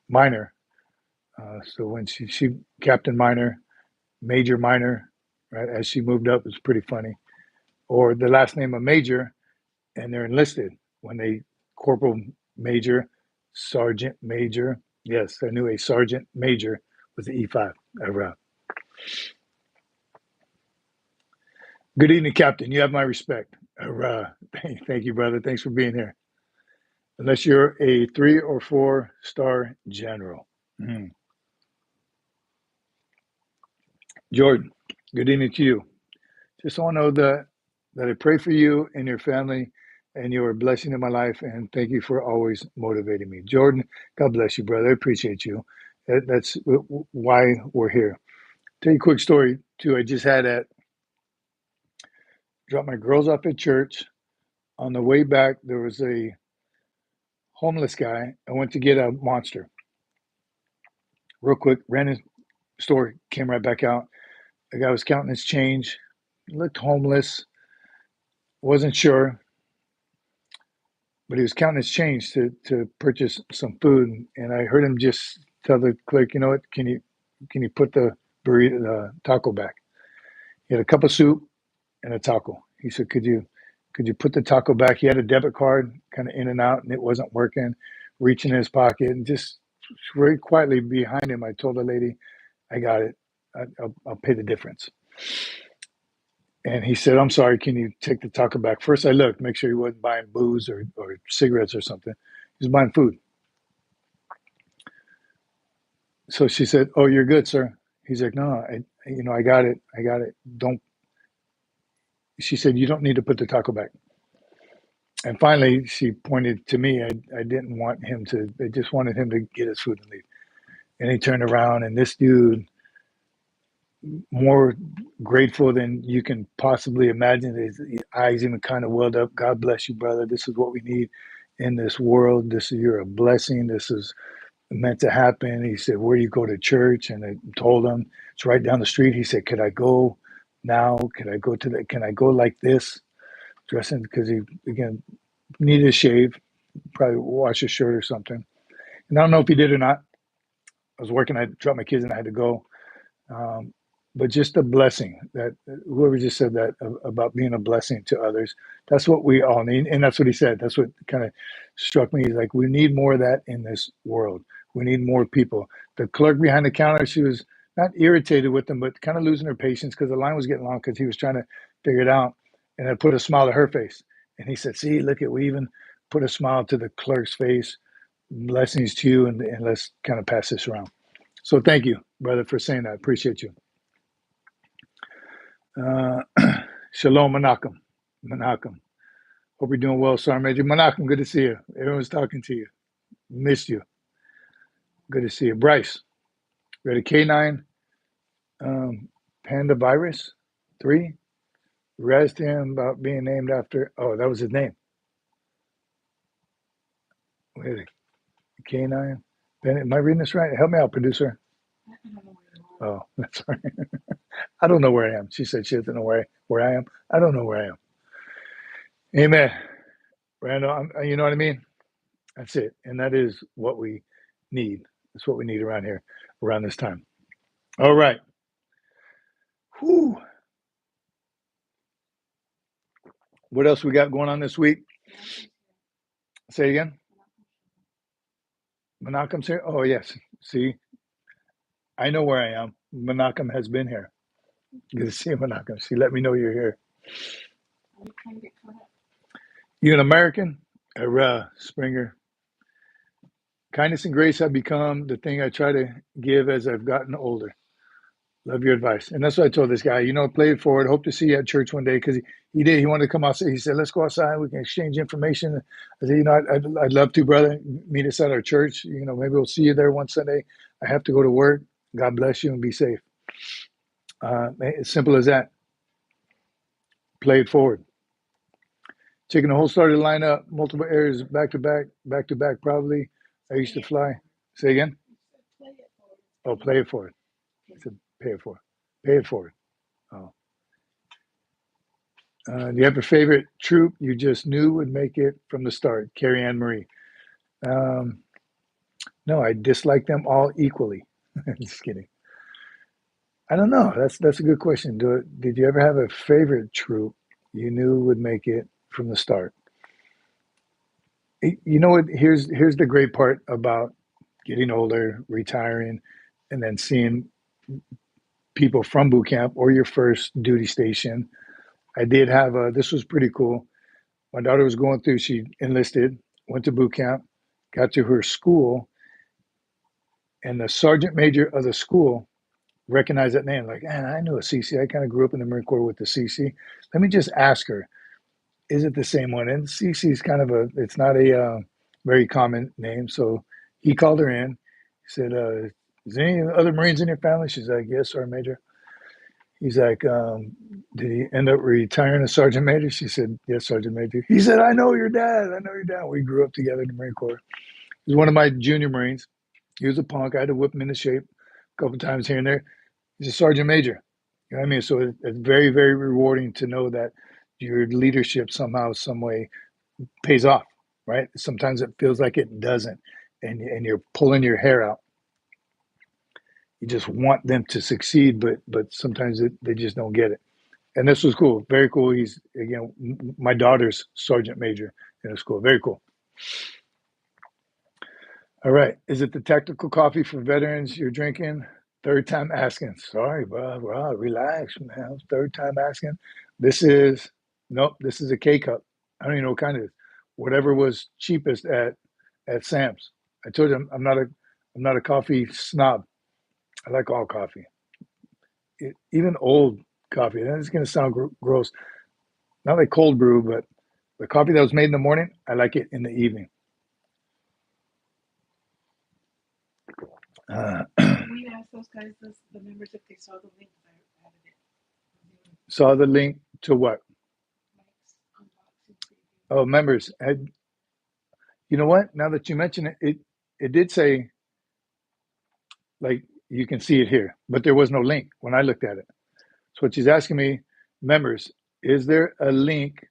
minor. So when she captain minor, major minor, right? As she moved up, it's pretty funny. Or the last name of major, and they're enlisted when they corporal major, sergeant major. Yes, I knew a sergeant major was the E5. Good evening, Captain. You have my respect. Thank you, brother. Thanks for being here. Unless you're a 3 or 4 star general. Jordan, good evening to you. Just want to know that I pray for you and your family, and you're a blessing in my life. And thank you for always motivating me. Jordan, God bless you, brother. I appreciate you. That's why we're here. Tell you a quick story, too. I just dropped my girls off at church. On the way back, there was a homeless guy. I went to get a Monster. Real quick, ran his store, came right back out. The guy was counting his change. He looked homeless. Wasn't sure, but he was counting his change to purchase some food. And I heard him just tell the clerk, you know what, can you put the burrito, the taco back? He had a cup of soup and a taco. He said, could you put the taco back? He had a debit card kind of in and out, and it wasn't working. Reaching in his pocket, and just very quietly behind him, I told the lady, I got it. I'll pay the difference. And he said, I'm sorry, can you take the taco back? First I looked, make sure he wasn't buying booze or cigarettes or something. He was buying food. So she said, oh, you're good, sir. He's like, no, I got it. Don't. She said, you don't need to put the taco back. And finally, she pointed to me. I didn't want him to, I just wanted him to get his food and leave. And he turned around, and this dude, more grateful than you can possibly imagine. His eyes even kind of welled up. God bless you, brother. This is what we need in this world. You're a blessing. This is meant to happen. He said, where do you go to church? And I told him, it's right down the street. He said, could I go now? Can I go like this? Dressing, because he, again, needed a shave, probably wash his shirt or something. And I don't know if he did or not. I was working, I dropped my kids and I had to go. But just a blessing that whoever just said that about being a blessing to others, that's what we all need. And that's what he said. That's what kind of struck me. He's like, we need more of that in this world. We need more people. The clerk behind the counter, she was not irritated with him, but kind of losing her patience because the line was getting long because he was trying to figure it out. And it put a smile to her face. And he said, see, look at, we even put a smile to the clerk's face. Blessings to you, and let's kind of pass this around. So thank you, brother, for saying that. I appreciate you. Shalom, Menachem. Hope you're doing well, Sergeant Major. Menachem, good to see you. Everyone's talking to you. Missed you. Good to see you. Bryce, we had a K9 Panda Virus 3. We asked him about being named after, oh, that was his name. We had a K9. Am I reading this right? Help me out, producer. Oh, that's right. I don't know where I am. She said she doesn't know where I am. I don't know where I am. Amen. Randall, you know what I mean? That's it. And that is what we need. That's what we need around here, around this time. All right. Whew. What else we got going on this week? Say again. Menachem here? Oh, yes. See, I know where I am. Menachem has been here. Good to see you, Menachem. See, let me know you're here. You an American? Springer. Kindness and grace have become the thing I try to give as I've gotten older. Love your advice. And that's what I told this guy, play it forward. Hope to see you at church one day, because he did. He wanted to come outside. He said, let's go outside. We can exchange information. I said, I'd love to, brother. Meet us at our church. Maybe we'll see you there one Sunday. I have to go to work. God bless you and be safe. As simple as that. Play it forward. Taking the whole starting lineup, multiple errors back to back, probably. I used to fly. Say again? Oh, play it forward. I said, pay it forward. Pay it forward. Oh. Do you have a favorite troop you just knew would make it from the start? Carrie Ann Marie. No, I dislike them all equally. Just kidding. I don't know. That's a good question. Did you ever have a favorite troop you knew would make it from the start? You know what? Here's the great part about getting older, retiring, and then seeing people from boot camp or your first duty station. I did have this was pretty cool. My daughter was going through, she enlisted, went to boot camp, got to her school, and the sergeant major of the school recognized that name. Like, man, I knew a Cece. I kind of grew up in the Marine Corps with the Cece. Let me just ask her, is it the same one? And Cece is kind of it's not a very common name. So he called her in. He said, is there any other Marines in your family? She's like, yes, Sergeant Major. He's like, did he end up retiring as Sergeant Major? She said, yes, Sergeant Major. He said, I know your dad. I know your dad. We grew up together in the Marine Corps. He was one of my junior Marines. He was a punk. I had to whip him into shape a couple times here and there. He's a Sergeant Major. You know what I mean? So it's very, very rewarding to know that your leadership somehow, some way pays off, right? Sometimes it feels like it doesn't, and you're pulling your hair out. You just want them to succeed, but sometimes they just don't get it. And this was cool, very cool. He's, again, my daughter's Sergeant Major in the school. Very cool. All right. Is it the tactical coffee for veterans you're drinking? Third time asking. Sorry, bro. Relax, man. Third time asking. This is a K cup. I don't even know what kind it is. Whatever was cheapest at Sam's. I told you I'm not a coffee snob. I like all coffee. Even old coffee. And it's going to sound gross. Not like cold brew, but the coffee that was made in the morning, I like it in the evening. We asked those guys, the members, if they saw the link. I added it. Saw the link to what? Oh, members. You know what? Now that you mention it, it did say, like, you can see it here, but there was no link when I looked at it. So what she's asking me, members, is there a link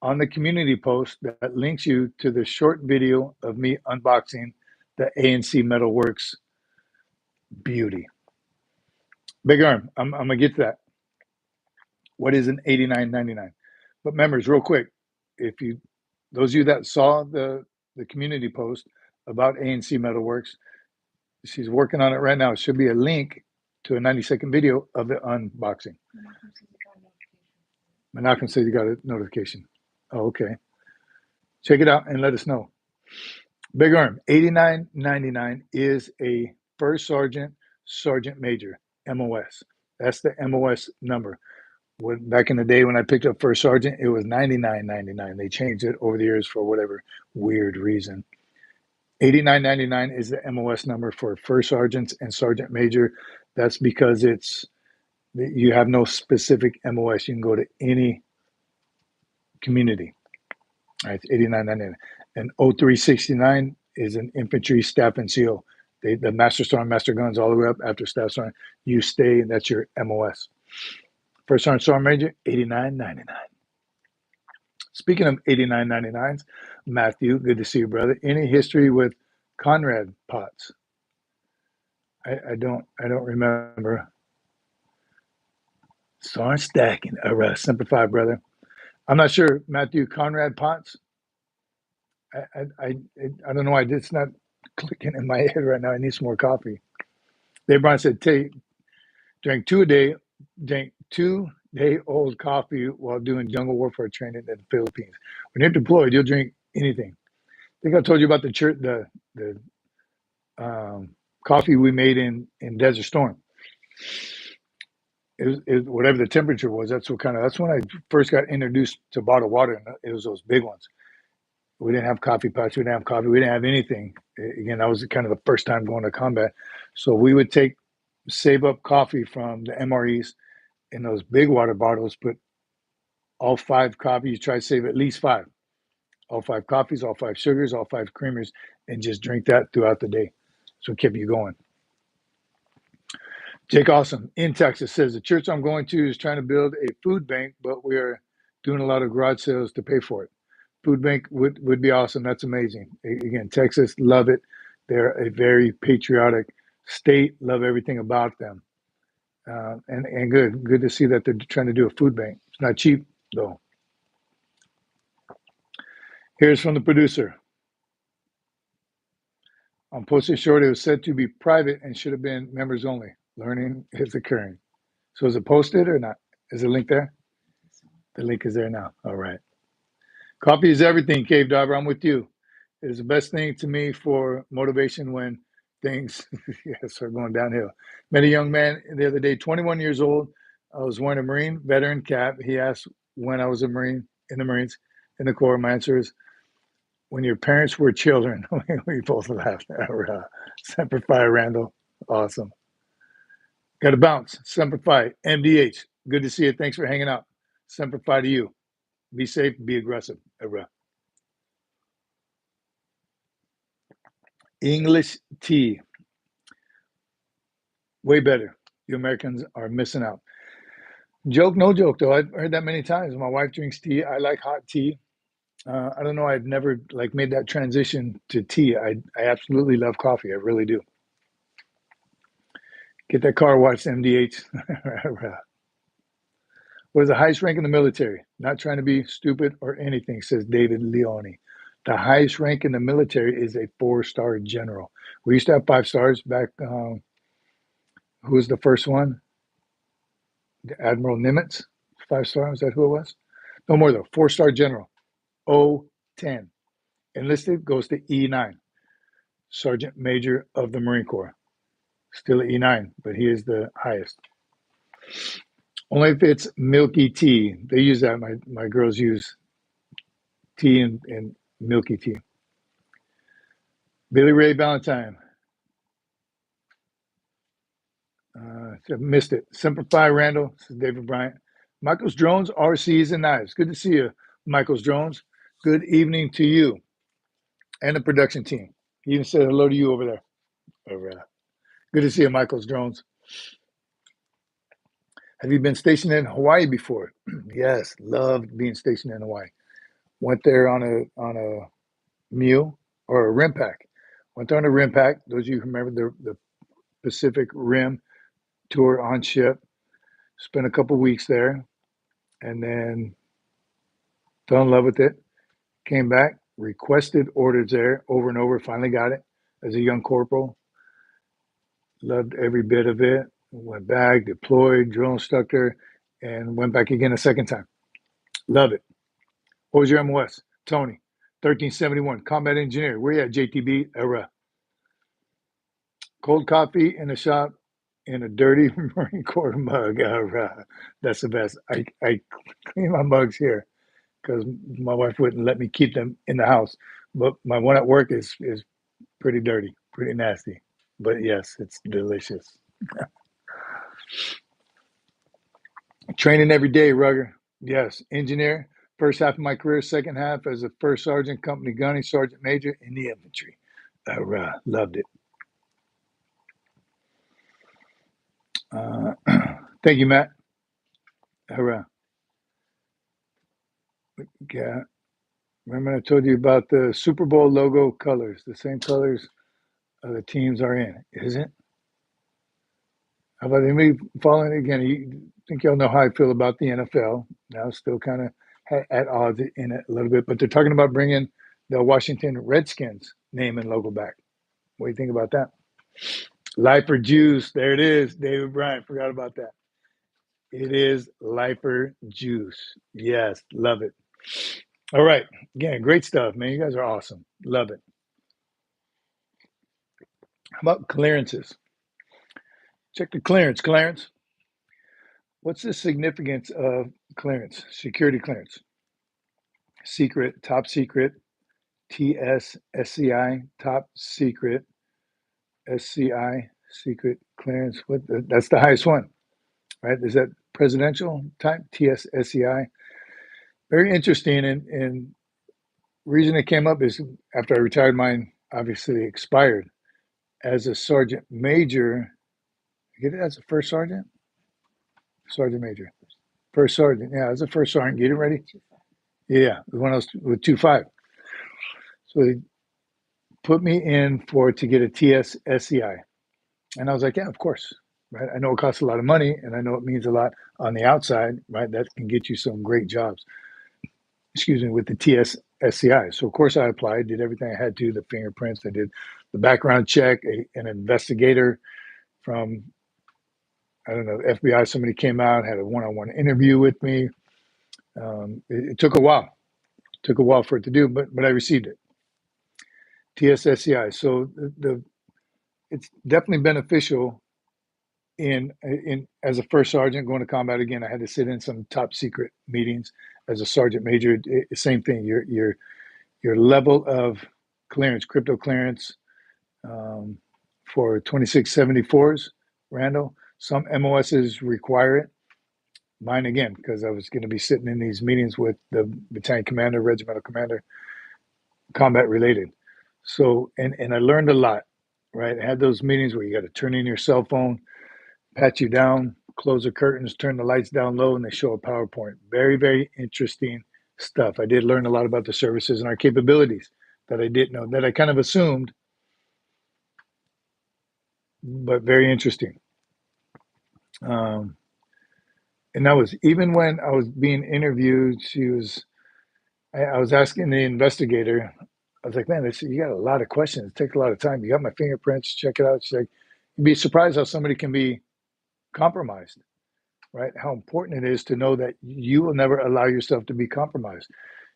on the community post that links you to the short video of me unboxing the ANC Metalworks beauty? Big Arm, I'm gonna get to that. What is an $89.99? But members, real quick, those of you that saw the community post about ANC Metalworks, she's working on it right now. It should be a link to a 90-second video of the unboxing. Menachem says you got a notification. Oh, okay. Check it out and let us know. Big Arm, $89.99 is a first sergeant, sergeant major, MOS. That's the MOS number. Back in the day when I picked up first sergeant, it was $99.99. They changed it over the years for whatever weird reason. $89.99 is the MOS number for first sergeants and sergeant major. That's because you have no specific MOS. You can go to any community. All right, it's $89.99. And 0369 is an infantry staff NCO. The master sergeant, master guns, all the way up after staff sergeant. You stay, and that's your MOS. First sergeant, sergeant major, $89.99. Speaking of $89.99s, Matthew, good to see you, brother. Any history with Conrad pots? I don't remember. Sarn stacking. Semper Fi, brother. I'm not sure. Matthew Conrad Potts. I don't know why it's not clicking in my head right now. I need some more coffee. Dave Brown said, drink 2-day-old coffee while doing jungle warfare training in the Philippines. When you're deployed, you'll drink anything. I think I told you about the coffee we made in Desert Storm. It whatever the temperature was. That's when I first got introduced to bottled water, and it was those big ones. We didn't have coffee pots. We didn't have coffee. We didn't have anything. Again, that was kind of the first time going to combat. So we would save up coffee from the MREs in those big water bottles, put all 5 coffees, try to save at least 5. All 5 coffees, all 5 sugars, all 5 creamers, and just drink that throughout the day. So it kept you going. Jake Awesome in Texas says, the church I'm going to is trying to build a food bank, but we're doing a lot of garage sales to pay for it. Food bank would be awesome. That's amazing. Again, Texas, love it. They're a very patriotic state. Love everything about them. And good to see that they're trying to do a food bank. It's not cheap, though. Here's from the producer. On Posted Short, it was said to be private and should have been members only. Learning is occurring. So is it posted or not? Is the link there? The link is there now. All right. Coffee is everything, Cave Diver. I'm with you. It is the best thing to me for motivation when things are going downhill. Met a young man the other day, 21 years old. I was wearing a Marine veteran cap. He asked when I was a Marine in the Marines, in the Corps. My answer is, when your parents were children. We both laughed. Semper Fi, Randall. Awesome. Got to bounce. Semper Fi, MDH. Good to see you. Thanks for hanging out. Semper Fi to you. Be safe. Be aggressive. English tea. Way better. You Americans are missing out. Joke, no joke, though. I've heard that many times. My wife drinks tea. I like hot tea. I don't know. I've never made that transition to tea. I absolutely love coffee. I really do. Get that car washed, MDH. Was the highest rank in the military. Not trying to be stupid or anything, says David Leone. The highest rank in the military is a 4-star general. We used to have 5 stars back. Who was the first one? Admiral Nimitz, 5-star. Was that who it was? No more though. 4-star general. 010. Enlisted goes to E9. Sergeant Major of the Marine Corps. Still at E9, but he is the highest. Only if it's milky tea. They use that. My girls use tea and milky tea. Billy Ray Valentine. Missed it. Semper Fi, Randall. This is David Bryant. Michael's Drones, RCs, and Knives. Good to see you, Michael's Drones. Good evening to you and the production team. He even said hello to you over there. Good to see you, Michael's Drones. Have you been stationed in Hawaii before? Yes, loved being stationed in Hawaii. Went there on a mule or a rim pack. Went there on a rim pack. Those of you who remember the Pacific Rim tour on ship. Spent a couple weeks there, and then fell in love with it. Came back, requested orders there over and over. Finally got it as a young corporal. Loved every bit of it. Went back, deployed, drill instructor, and went back again a second time. Love it. What was your MOS? Tony, 1371, combat engineer. Where you at, JTB? Era. Cold coffee in the shop in a dirty Marine Corps mug. That's the best. I clean my mugs here because my wife wouldn't let me keep them in the house. But my one at work is pretty dirty, pretty nasty. But yes, it's delicious. Training every day, Rugger. Yes, engineer. First half of my career, second half as a first sergeant, company gunny, sergeant major in the infantry. Loved it. Thank you, Matt. Yeah. Remember I told you about the Super Bowl logo colors, the same colors the teams are in, is it? How about anybody following again? You think y'all know how I feel about the NFL? Now, still kind of at odds in it a little bit, but they're talking about bringing the Washington Redskins name and logo back. What do you think about that? Lifer Juice. There it is. David Bryant. Forgot about that. It is Lifer Juice. Yes, love it. All right. Again, great stuff, man. You guys are awesome. Love it. How about clearances? Check the clearance. Clarence, what's the significance of clearance? Security clearance. Secret, top secret, TS, SCI, top secret, SCI, secret clearance. That's the highest one, right? Is that presidential type? TS, SCI. Very interesting. And reason it came up is after I retired, mine obviously expired. As a sergeant major, get it as a first sergeant? Sergeant major. First sergeant. Yeah, as a first sergeant. Get it ready? Yeah, when I was with 2.5. So they put me in to get a TS SCI. And I was like, yeah, of course. Right. I know it costs a lot of money and I know it means a lot on the outside, right? That can get you some great jobs. Excuse me, with the TS SCI. So of course I applied, did everything I had to, the fingerprints, I did the background check, an investigator from, I don't know, FBI, somebody came out, had a one-on-one interview with me. It took a while. It took a while for it to do, but I received it. TSSCI. So it's definitely beneficial in as a first sergeant going to combat. Again, I had to sit in some top secret meetings as a sergeant major. Same thing. Your level of clearance, crypto clearance, for 2674s, Randall. Some MOSs require it. Mine again, because I was going to be sitting in these meetings with the battalion commander, regimental commander, combat related. So, and I learned a lot, right? I had those meetings where you got to turn in your cell phone, pat you down, close the curtains, turn the lights down low, and they show a PowerPoint. Very, very interesting stuff. I did learn a lot about the services and our capabilities that I didn't know, that I kind of assumed, but very interesting. And that was even when I was being interviewed. I was asking the investigator. I was like, man, you got a lot of questions. It takes a lot of time. You got my fingerprints. Check it out. She's like, you'd be surprised how somebody can be compromised, right? How important it is to know that you will never allow yourself to be compromised.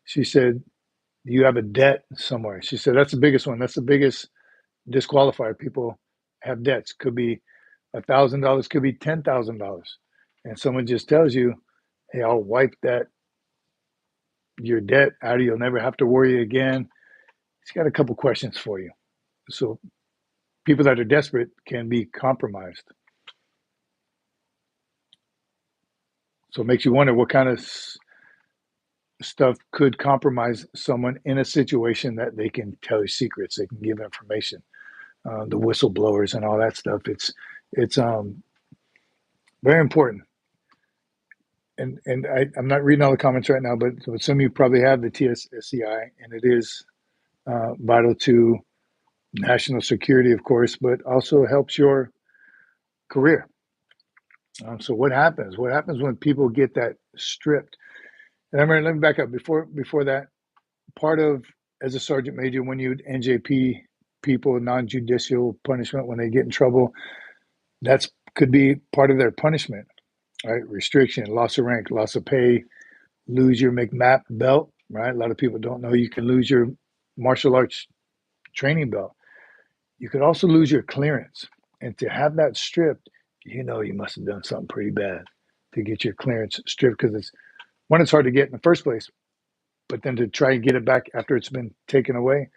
She said, you have a debt somewhere. She said, that's the biggest one. That's the biggest disqualifier. People have debts. Could be $1,000, could be $10,000. And someone just tells you, hey, I'll wipe your debt out of you. You'll never have to worry again. She's got a couple questions for you. So people that are desperate can be compromised. So it makes you wonder what kind of stuff could compromise someone in a situation that they can tell you secrets, they can give information, the whistleblowers and all that stuff. It's very important. And I'm not reading all the comments right now, but some of you probably have the TSSCI, and it is vital to national security, of course, but also helps your career. So what happens? What happens when people get that stripped? And I'm going to let me back up before that. Part of, as a sergeant major, when you NJP people, non-judicial punishment, when they get in trouble, that's could be part of their punishment, right? Restriction, loss of rank, loss of pay, lose your McMap belt, right? A lot of people don't know you can lose your martial arts training belt. You could also lose your clearance. And to have that stripped, you must have done something pretty bad to get your clearance stripped, because it's hard to get in the first place, but then to try and get it back after it's been taken away,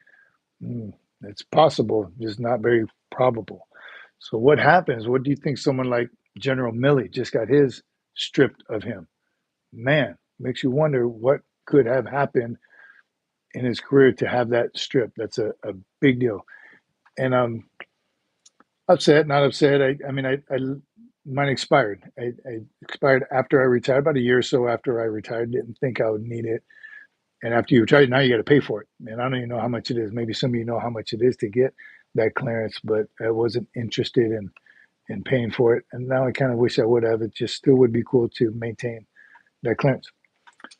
it's possible, just not very probable. So what happens? What do you think someone like General Milley just got his stripped of him? Man, makes you wonder what could have happened in his career to have that stripped. That's a big deal. And I'm upset, not upset. Mine expired. I expired after I retired, about a year or so after I retired. Didn't think I would need it. And after you retire, now you got to pay for it. And I don't even know how much it is. Maybe some of you know how much it is to get that clearance, but I wasn't interested in paying for it. And now I kind of wish I would have. It just still would be cool to maintain that clearance.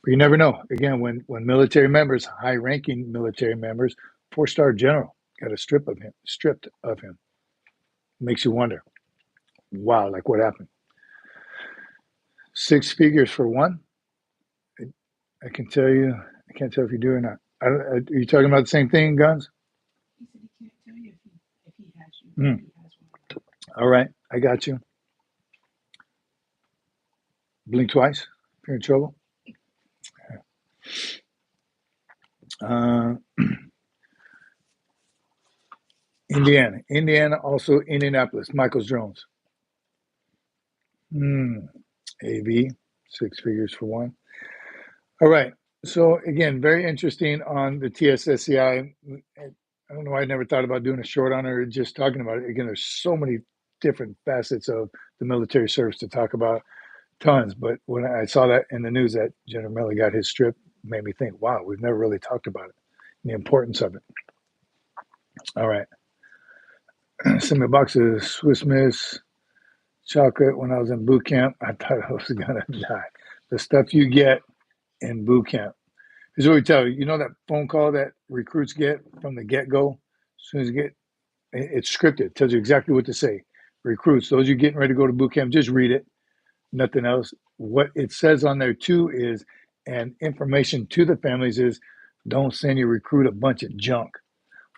But you never know. Again, when military members, high-ranking military members, 4-star general got stripped of him. Makes you wonder, wow, like what happened? 6 figures for one. I can tell you, I can't tell if you do or not. Are you talking about the same thing, Guns? He said he can't tell you if he has you. Mm. If he has one. All right, I got you. Blink twice if you're in trouble. Indiana, also Indianapolis, Michael's Drones. AV, 6 figures for one. All right, so again, very interesting on the TSSCI. I don't know why I never thought about doing a short on it or just talking about it. Again, there's so many different facets of the military service to talk about, tons. But when I saw that in the news that General Milley got his strip, made me think, wow, we've never really talked about it, the importance of it. All right. Send me a box of Swiss Miss chocolate when I was in boot camp. I thought I was going to die. The stuff you get in boot camp. Here's what we tell you. You know that phone call that recruits get from the get-go? As soon as you get, it's scripted. It tells you exactly what to say. Recruits, those you getting ready to go to boot camp, just read it. Nothing else. What it says on there too is, and information to the families is, don't send your recruit a bunch of junk.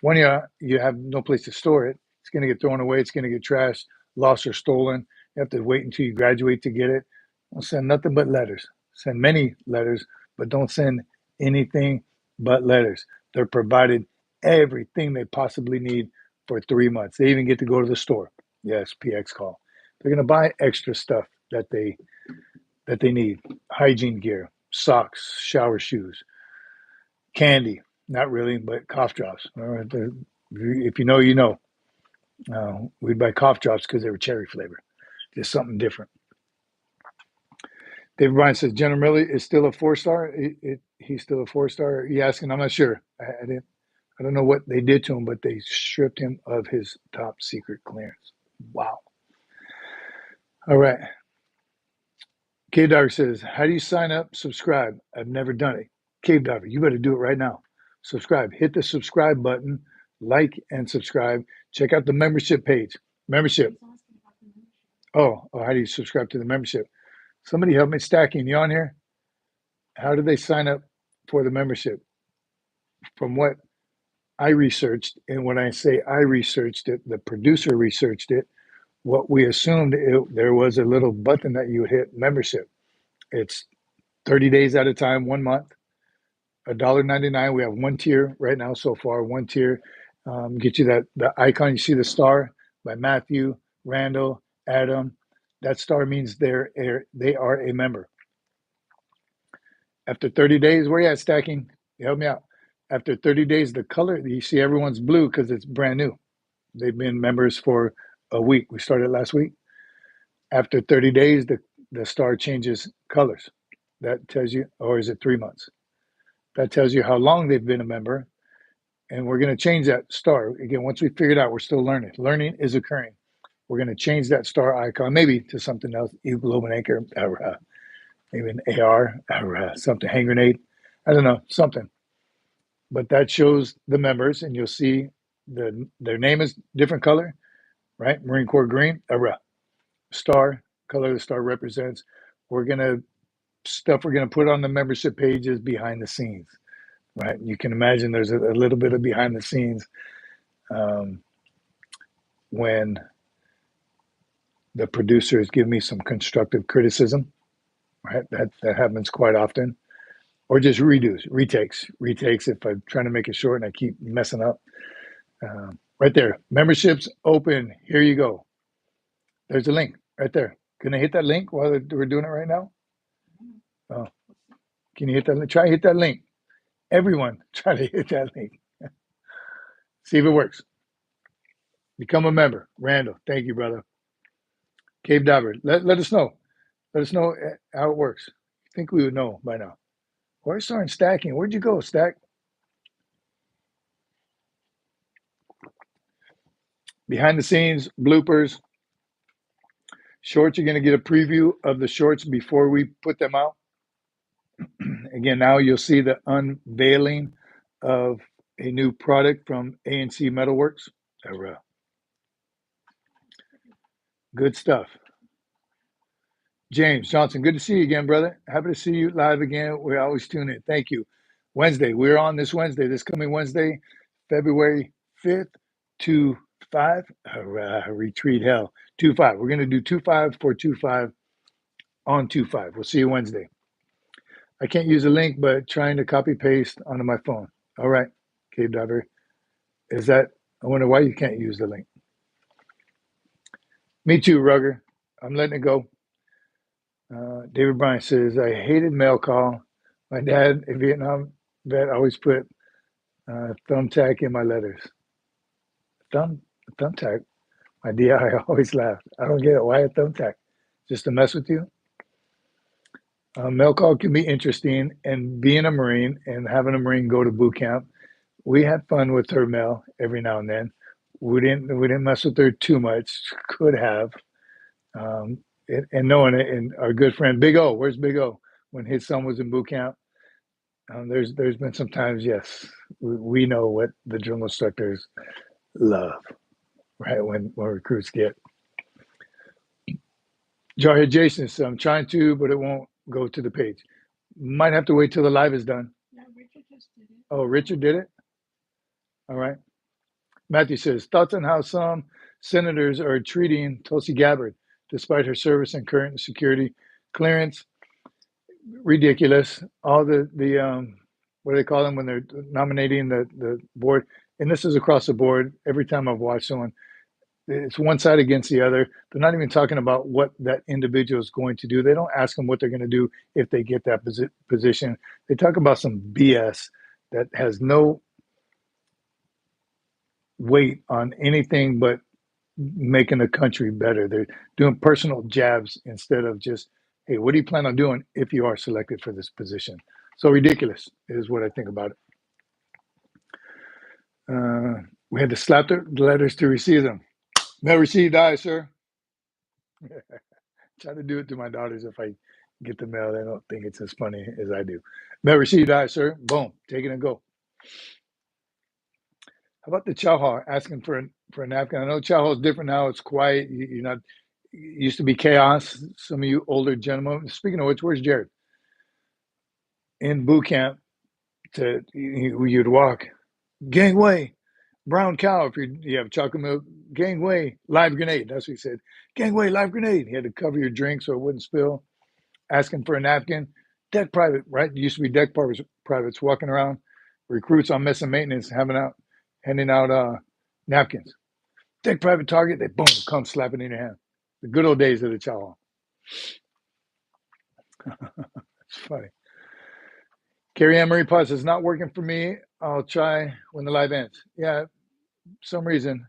One, you have no place to store it. It's going to get thrown away. It's going to get trashed, lost, or stolen. You have to wait until you graduate to get it. Don't send nothing but letters. Send many letters, but don't send anything but letters. They're provided everything they possibly need for 3 months. They even get to go to the store. Yes, PX call. They're going to buy extra stuff that they need. Hygiene gear, socks, shower shoes, candy. Not really, but cough drops. If you know, you know. We'd buy cough drops because they were cherry flavor. Just something different. David Bryan says, General Milley is still a 4-star. He's still a 4-star. He asking, I'm not sure. I don't know what they did to him, but they stripped him of his top secret clearance. Wow. All right. Cave Diver says, how do you sign up? Subscribe. I've never done it. Cave Diver, you better do it right now. Subscribe. Hit the subscribe button. Like and subscribe. Check out the membership page. Membership. Oh, how do you subscribe to the membership? Somebody help me. Stacking, you on here? How do they sign up for the membership? From what I researched, and when I say I researched it, the producer researched it, what we assumed, there was a little button that you hit, membership. It's 30 days at a time, 1 month, $1.99. We have one tier right now so far, one tier. Get you the icon. You see the star by Matthew, Randall, Adam. That star means they are a member. After 30 days, where you at, Stacking? You help me out. After 30 days, the color, you see everyone's blue because it's brand new. They've been members for a week. We started last week. After 30 days, the star changes colors. That tells you, or is it 3 months? That tells you how long they've been a member. And we're going to change that star. Again, once we figure it out, we're still learning. Learning is occurring. We're going to change that star icon, maybe to something else, globe and anchor, maybe an AR, something, hand grenade. I don't know, something. But that shows the members, and you'll see their name is different color, right? Marine Corps green, star, color the star represents. We're going to put on the membership pages behind the scenes, right? You can imagine there's a little bit of behind the scenes when the producers give me some constructive criticism, right? That happens quite often. Or just retakes if I'm trying to make it short and I keep messing up. Right there, memberships open. Here you go. There's a link right there. Can I hit that link while we're doing it right now? Oh, can you hit that link? Try to hit that link. Everyone, try to hit that link. See if it works. Become a member. Randall, thank you, brother. Cave Diver, let us know. Let us know how it works. I think we would know by now. Where's Sergeant Stacking? Where'd you go, Stack? Behind the scenes, bloopers, Shorts, you're going to get a preview of the shorts before we put them out. Again, now you'll see the unveiling of a new product from ANC Metalworks. Good stuff. James Johnson, good to see you again, brother. Happy to see you live again. We always tune in. Thank you. Wednesday, we're on this Wednesday, this coming Wednesday, February 5th, 2-5. Retreat hell. 2-5. We're going to do 2-5 for 2-5 on 2-5. We'll see you Wednesday. I can't use a link, but trying to copy paste onto my phone. All right, Cave Diver. Is that, I wonder why you can't use the link. Me too, Rugger. I'm letting it go. David Bryan says, I hated mail call. My dad, a Vietnam vet, always put thumbtack in my letters. Thumbtack? My DI always laughed. I don't get it. Why a thumbtack? Just to mess with you? Mail call can be interesting, and being a Marine and having a Marine go to boot camp, we had fun with her mail every now and then. We didn't mess with her too much. Could have. And knowing it, and our good friend Big O, where's Big O? When his son was in boot camp, there's been some times, yes, we know what the drill instructors love, right? When recruits get. Jarhead Jason says, I'm trying to, but it won't go to the page. Might have to wait till the live is done. Yeah, Richard just did it. Oh, Richard did it? All right. Matthew says, thoughts on how some senators are treating Tulsi Gabbard, despite her service and current security clearance. Ridiculous. All the what do they call them when they're nominating the board? And this is across the board. Every time I've watched someone, it's one side against the other. They're not even talking about what that individual is going to do. They don't ask them what they're going to do if they get that position. They talk about some BS that has no weight on anything but making the country better. They're doing personal jabs instead of just, hey, what do you plan on doing if you are selected for this position? So ridiculous is what I think about it. We had to slap the letters to receive them. Mail received, aye, sir. Try to do it to my daughters if I get the mail. They don't think it's as funny as I do. Mail received, aye, sir. Boom, take it and go. How about the chow hall asking for a napkin? I know chow hall is different now. It's quiet. You're not. It used to be chaos. Some of you older gentlemen. Speaking of which, where's Jared? In boot camp, you'd walk, gangway, brown cow. If you have chocolate milk, gangway, live grenade. That's what he said. Gangway, live grenade. He had to cover your drink so it wouldn't spill. Asking for a napkin. Deck private, right? It used to be deck privates walking around. Recruits on mess and maintenance handing out napkins. Deck private target. They boom, come slapping in your hand. The good old days of the chow hall. It's funny. Carrie Ann Marie Potts is not working for me. I'll try when the live ends. Yeah, some reason.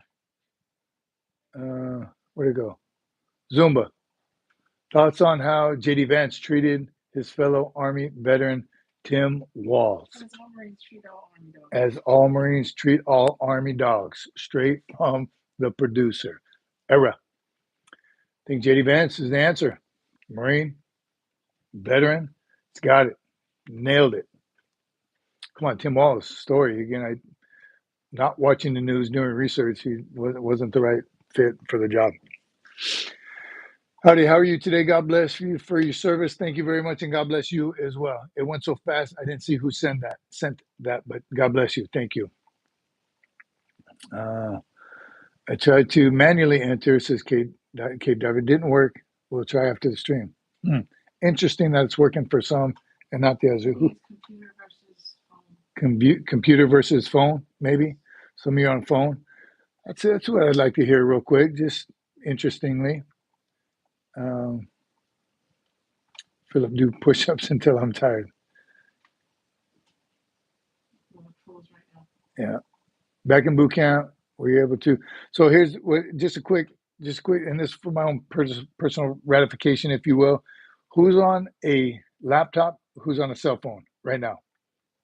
Where'd it go? Zumba. Thoughts on how JD Vance treated his fellow Army veteran Tim Walls. As all Marines treat all Army dogs. As all Marines treat all Army dogs. Straight from the producer. Era. I think JD Vance is the answer. Marine, veteran, it's got it. Nailed it. Come on, Tim Walls' story. Again, not watching the news, doing research, he wasn't the right fit for the job. Howdy, how are you today? God bless you for your service. Thank you very much, and God bless you as well. It went so fast, I didn't see who sent that, but God bless you. Thank you. I tried to manually enter, says Cape Diver. Didn't work. We'll try after the stream. Interesting that it's working for some and not the others. Computer versus phone. Computer versus phone, maybe. Some of you on phone. That's what I'd like to hear real quick, just interestingly. Philip, do push-ups until I'm tired. Yeah. Back in boot camp, were you able to? So here's just a quick, and this is for my own personal ratification, if you will. Who's on a laptop? Who's on a cell phone right now?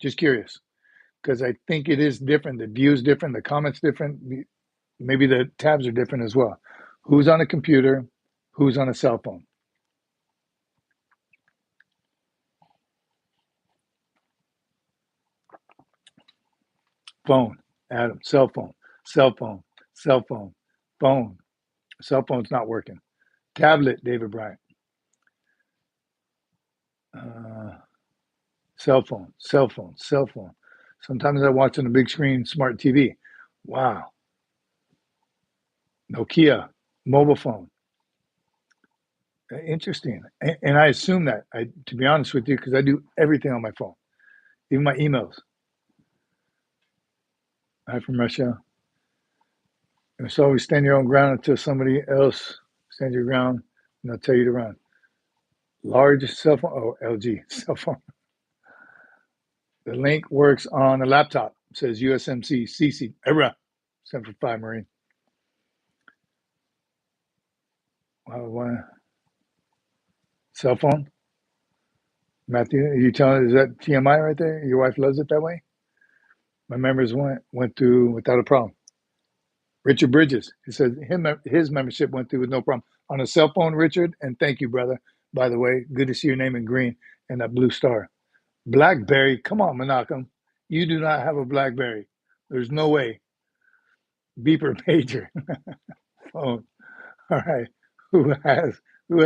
Just curious, because I think it is different. The view is different. The comments different. Maybe the tabs are different as well. Who's on a computer? Who's on a cell phone? Phone, Adam, cell phone, cell phone, cell phone, phone. Cell phone's not working. Tablet, David Bryant. Cell phone, cell phone, cell phone. Sometimes I watch on the big screen, smart TV. Wow. Nokia, mobile phone. Interesting. And I assume that, to be honest with you, because I do everything on my phone, even my emails. I'm from Russia. And it's always stand your own ground until somebody else stands your ground and they'll tell you to run. Large cell phone, oh, LG cell phone. The link works on a laptop, says USMC Cece. ERA, Semper Fi Marine. Cell phone? Matthew, are you telling, is that TMI right there? Your wife loves it that way? My members went through without a problem. Richard Bridges, he said his membership went through with no problem. On a cell phone, Richard, and thank you, brother. By the way, good to see your name in green and that blue star. BlackBerry, come on, Menachem. You do not have a BlackBerry. There's no way. Beeper pager. Phone. All right. Who has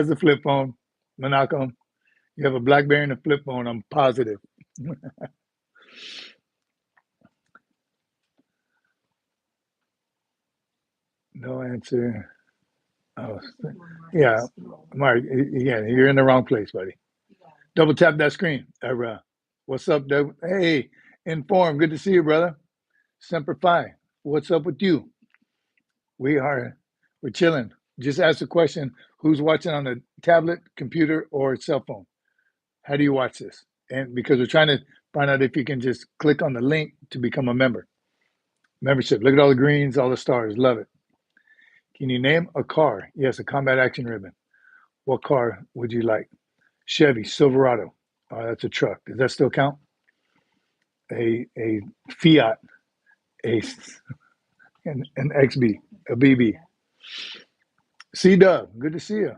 a flip phone? Menachem. You have a BlackBerry and a flip phone, I'm positive. No answer. Oh, yeah, Mark. Yeah, you're in the wrong place, buddy. Double tap that screen. What's up, Doug? Hey, Inform. Good to see you, brother. Semper Fi. What's up with you? We're chilling. Just ask the question: who's watching on a tablet, computer, or cell phone? How do you watch this? And because we're trying to find out if you can just click on the link to become a member. Membership. Look at all the greens, all the stars. Love it. Can you name a car? Yes, a combat action ribbon. What car would you like? Chevy Silverado. That's a truck. Does that still count? A Fiat, an XB, a BB. C Dub, good to see you.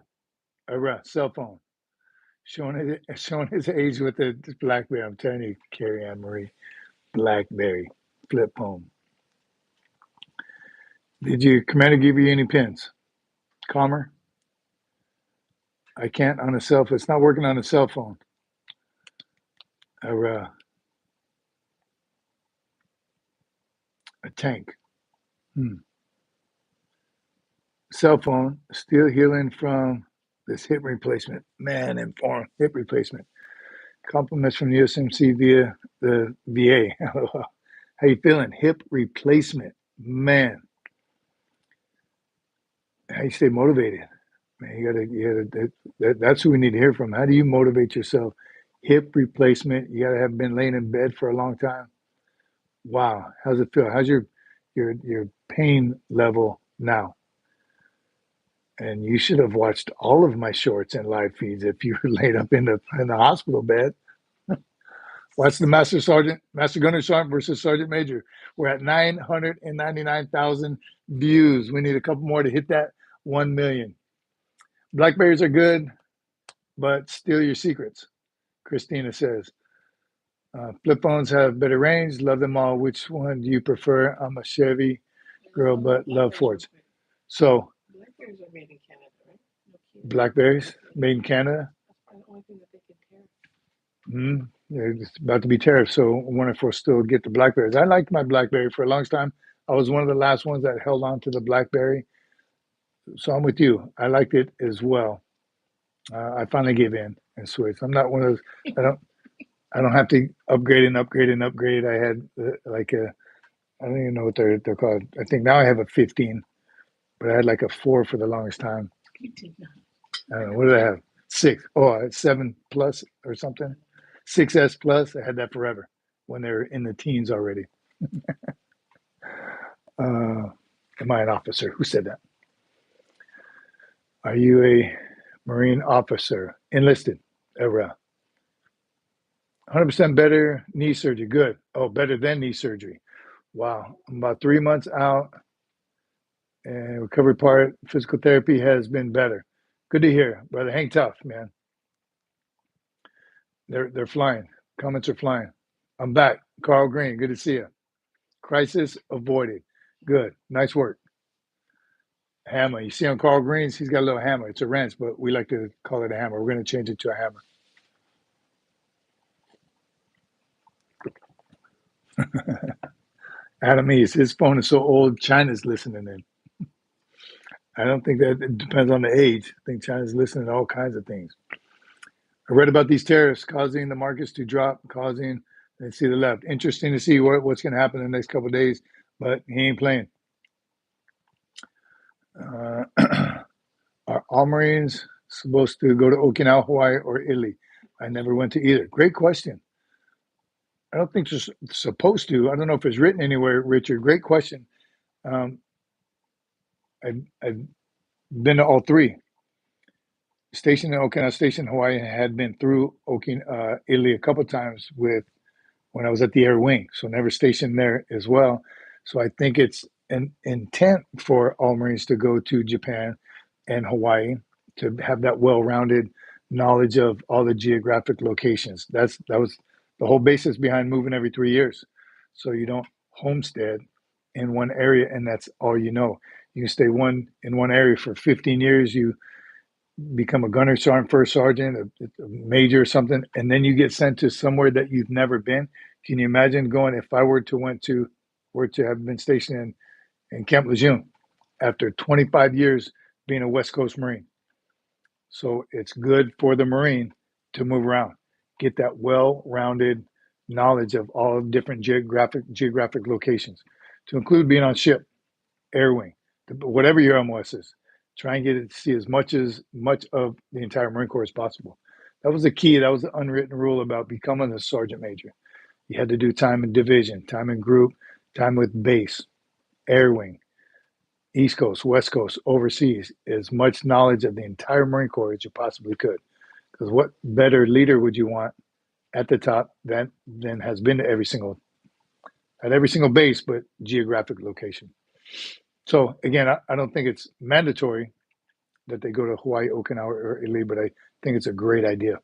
Cell phone. Showing his age with the BlackBerry. I'm telling you, Carrie Ann Marie. BlackBerry. Flip phone. Did your commander give you any pins? Calmer? I can't on a cell phone. It's not working on a cell phone. A tank. Cell phone, still healing from this hip replacement. Man, Inform, hip replacement. Compliments from the USMC via the VA. How you feeling? Hip replacement. Man. How you stay motivated? Man, you gotta that's who we need to hear from. How do you motivate yourself? Hip replacement. You gotta have been laying in bed for a long time. Wow. How's it feel? How's your pain level now? And you should have watched all of my shorts and live feeds if you were laid up in the hospital bed. Watch the Master Gunner Sergeant versus Sergeant Major. We're at 999,000 views. We need a couple more to hit that 1 million. Blackberries are good, but steal your secrets, Christina says. Flip phones have better range. Love them all. Which one do you prefer? I'm a Chevy girl, but love Fords. So, Blackberries are made in Canada, right? Blackberries made in Canada. That's the only thing that they can tariff. It's about to be tariffed, so I wonder if we'll still get the Blackberries. I liked my Blackberry for a long time. I was one of the last ones that held on to the Blackberry. So I'm with you. I liked it as well. I finally gave in and switched. I'm not one of those. I don't have to upgrade and upgrade and upgrade. I had I don't even know what they're called. I think now I have a 15, but I had like a 4 for the longest time. You did not. I don't know. What did I have? 6. Oh, 7 plus or something. 6S plus. I had that forever when they were in the teens already. Am I an officer? Who said that? Are you a Marine officer? Enlisted. 100% better knee surgery. Good. Oh, better than knee surgery. Wow. I'm about 3 months out, and recovery part, physical therapy has been better. Good to hear, brother. Hang tough, man. They're flying. Comments are flying. I'm back. Carl Green, good to see you. Crisis avoided. Good. Nice work. Hammer. You see on Carl Green's, he's got a little hammer. It's a wrench, but we like to call it a hammer. We're going to change it to a hammer. Adam East, his phone is so old, China's listening in. I don't think that it depends on the age. I think China's listening to all kinds of things. I read about these tariffs causing the markets to drop, causing, let's see the left. Interesting to see what's going to happen in the next couple of days, but he ain't playing. Are all Marines supposed to go to Okinawa, Hawaii, or Italy? I never went to either. Great question. I don't think they're supposed to. I don't know if it's written anywhere, Richard. Great question. I've been to all three. Stationed in Okinawa, stationed in Hawaii, had been through Italy a couple of times with when I was at the Air Wing, so never stationed there as well. So I think it's an intent for all Marines to go to Japan and Hawaii to have that well-rounded knowledge of all the geographic locations. That was the whole basis behind moving every 3 years, so you don't homestead in one area and that's all you know. You can stay in one area for 15 years. You become a gunner sergeant, first sergeant, a major or something, and then you get sent to somewhere that you've never been. Can you imagine going? If I were to have been stationed in Camp Lejeune after 25 years being a West Coast Marine. So it's good for the Marine to move around, get that well-rounded knowledge of all different geographic locations, to include being on ship, air wing, whatever your MOS is. Try and get it to see as much of the entire Marine Corps as possible. That was the key. That was the unwritten rule about becoming a sergeant major. You had to do time in division, time in group, time with base, air wing, East Coast, West Coast, overseas, as much knowledge of the entire Marine Corps as you possibly could. Because what better leader would you want at the top than has been at every single base, but geographic location. So again, I don't think it's mandatory that they go to Hawaii, Okinawa, or Italy, but I think it's a great idea.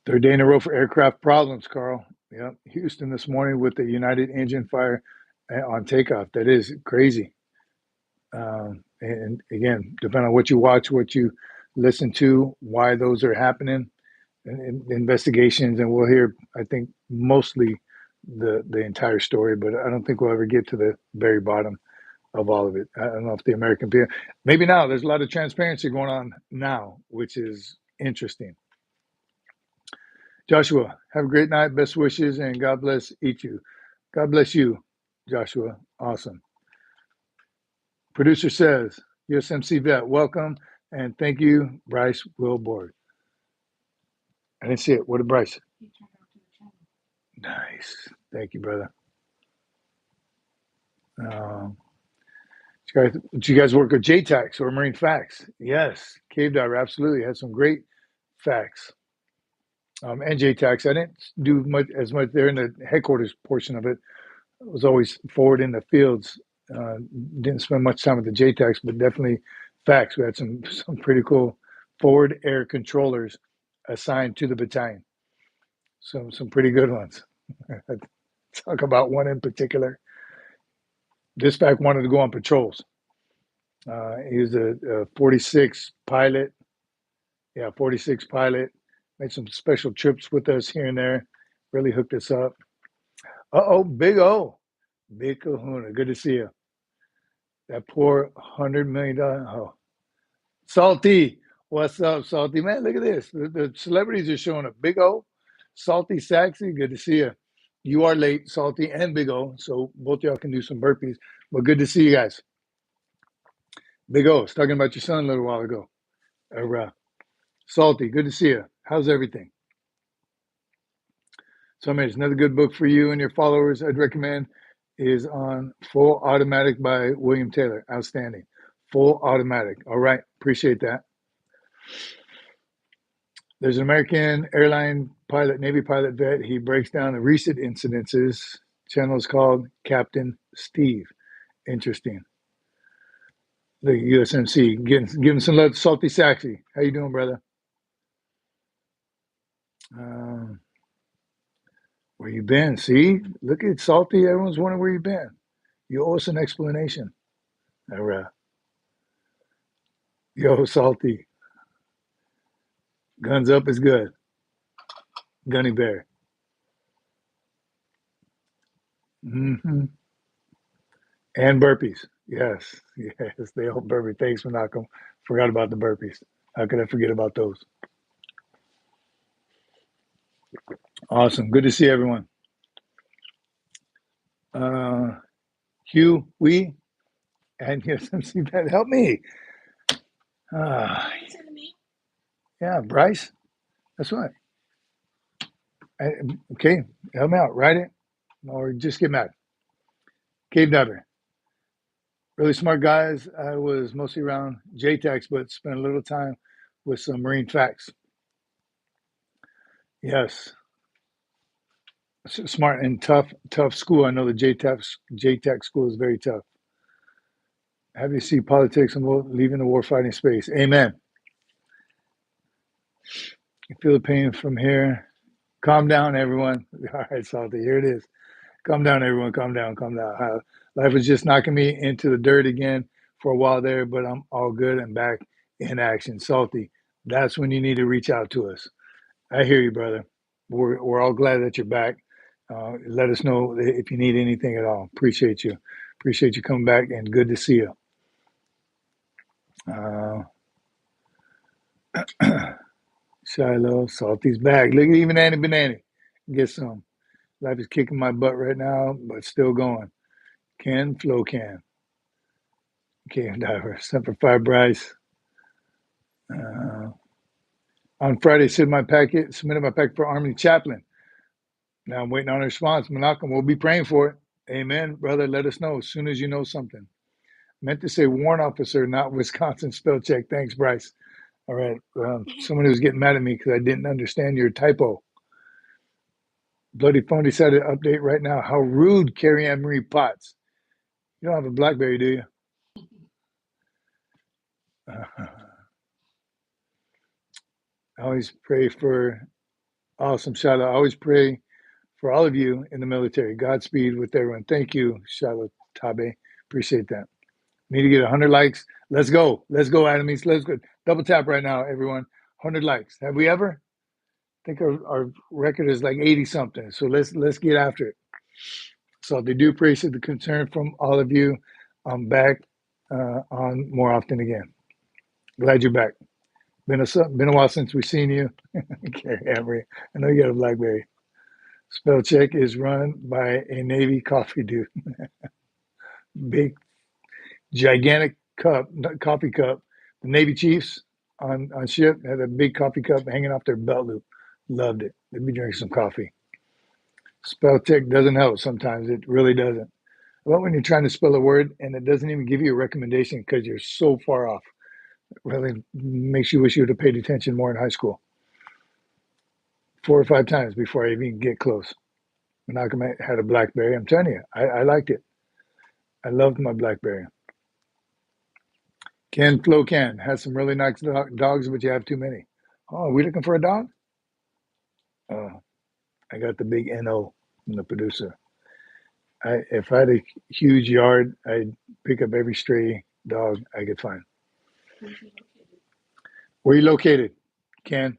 Third day in a row for aircraft problems, Carl. Yeah, Houston this morning with the United engine fire on takeoff. That is crazy. And again, depending on what you watch, what you listen to, why those are happening, and investigations, and we'll hear, I think, mostly the entire story, but I don't think we'll ever get to the very bottom of all of it. I don't know if the American people, maybe now, there's a lot of transparency going on now, which is interesting. Joshua, have a great night. Best wishes, and God bless each of you. God bless you, Joshua. Awesome. Producer says, USMC vet, welcome, and thank you, Bryce Wilborg. I didn't see it. What did Bryce? He turned over to the channel. Nice. Thank you, brother. Did you guys work with JTAX or Marine Facts? Yes. Cave Diver absolutely had some great facts. And JTAX, I didn't do as much there in the headquarters portion of it. I was always forward in the fields. Didn't spend much time with the JTAX, but definitely facts. We had some pretty cool forward air controllers assigned to the battalion. Some pretty good ones. Talk about one in particular. Dispatch wanted to go on patrols. He was a 46 pilot. Yeah, 46 pilot. Made some special trips with us here and there. Really hooked us up. Uh-oh, Big O. Big Kahuna. Good to see you. That poor $100 million. Oh. Salty. What's up, Salty? Man, look at this. The celebrities are showing up. Big O, Salty, Saxy. Good to see you. You are late, Salty and Big O, so both y'all can do some burpees. But good to see you guys. Big O, was talking about your son a little while ago. Salty, good to see you. How's everything? So, man, it's another good book for you and your followers. I'd recommend is on Full Automatic by William Taylor. Outstanding. Full Automatic. All right. Appreciate that. There's an American airline pilot, Navy pilot vet. He breaks down the recent incidences. Channel is called Captain Steve. Interesting. The USMC, giving some love to Salty Saxy. How you doing, brother? Where you been? See, look at Salty. Everyone's wondering where you been. You owe us an explanation. All right. Yo, Salty. Guns up is good. Gunny Bear. Mm-hmm. And burpees. Yes. Yes. They all burpee. Thanks for Malcolm. Forgot about the burpees. How could I forget about those? Awesome. Good to see everyone. Hugh, we, and USMC Bet. Help me. Yeah, Bryce. That's right. Okay, help me out. Write it or just get mad. Cave diver. Really smart guys. I was mostly around JTAX, but spent a little time with some marine facts. Yes. Smart and tough school. I know the JTAX school is very tough. Have you see politics and leaving the warfighting space? Amen. You feel the pain from here. Calm down, everyone. All right, Salty. Here it is. Calm down, everyone. Calm down. Calm down. Life was just knocking me into the dirt again for a while there, but I'm all good and back in action. Salty. That's when you need to reach out to us. I hear you, brother. We're all glad that you're back. Let us know if you need anything at all. Appreciate you. Appreciate you coming back, and good to see you. Shiloh, Salty's back. Look at even Annie Banani. Get some. Life is kicking my butt right now, but still going. Ken, Flow Can. Cave diver. Semper Fi Bryce. On Friday, submitted my packet for Army Chaplain. Now I'm waiting on a response. Malcolm, we'll be praying for it. Amen. Brother, let us know as soon as you know something. Meant to say warrant officer, not Wisconsin spell check. Thanks, Bryce. All right. Someone who's getting mad at me because I didn't understand your typo. Bloody phone decided to update right now. How rude, Carrie Ann Marie Potts. You don't have a BlackBerry, do you? I always pray for awesome shout out. I always pray for all of you in the military. Godspeed with everyone. Thank you, Charlotte Tabe. Appreciate that. Need to get 100 likes. Let's go. Let's go, Adamies. Let's go. Double tap right now, everyone. 100 likes. Have we ever? I think our record is like 80 something. So let's get after it. So they do appreciate the concern from all of you. I'm back on more often again. Glad you're back. Been a while since we've seen you. Okay, Emery. I know you got a BlackBerry. Spell check is run by a Navy coffee dude. Big, gigantic coffee cup. The Navy Chiefs on ship had a big coffee cup hanging off their belt loop. Loved it. They'd be drinking some coffee. Spell check doesn't help sometimes. It really doesn't. Well, when you're trying to spell a word and it doesn't even give you a recommendation because you're so far off. It really makes you wish you would have paid attention more in high school. 4 or 5 times before I even get close. Malcolm had a BlackBerry. I'm telling you, I liked it. I loved my BlackBerry. Ken Flo Can has some really nice dogs, but you have too many. Oh, are we looking for a dog? I got the big NO from the producer. If I had a huge yard, I'd pick up every stray dog I could find. Where are you located, Ken?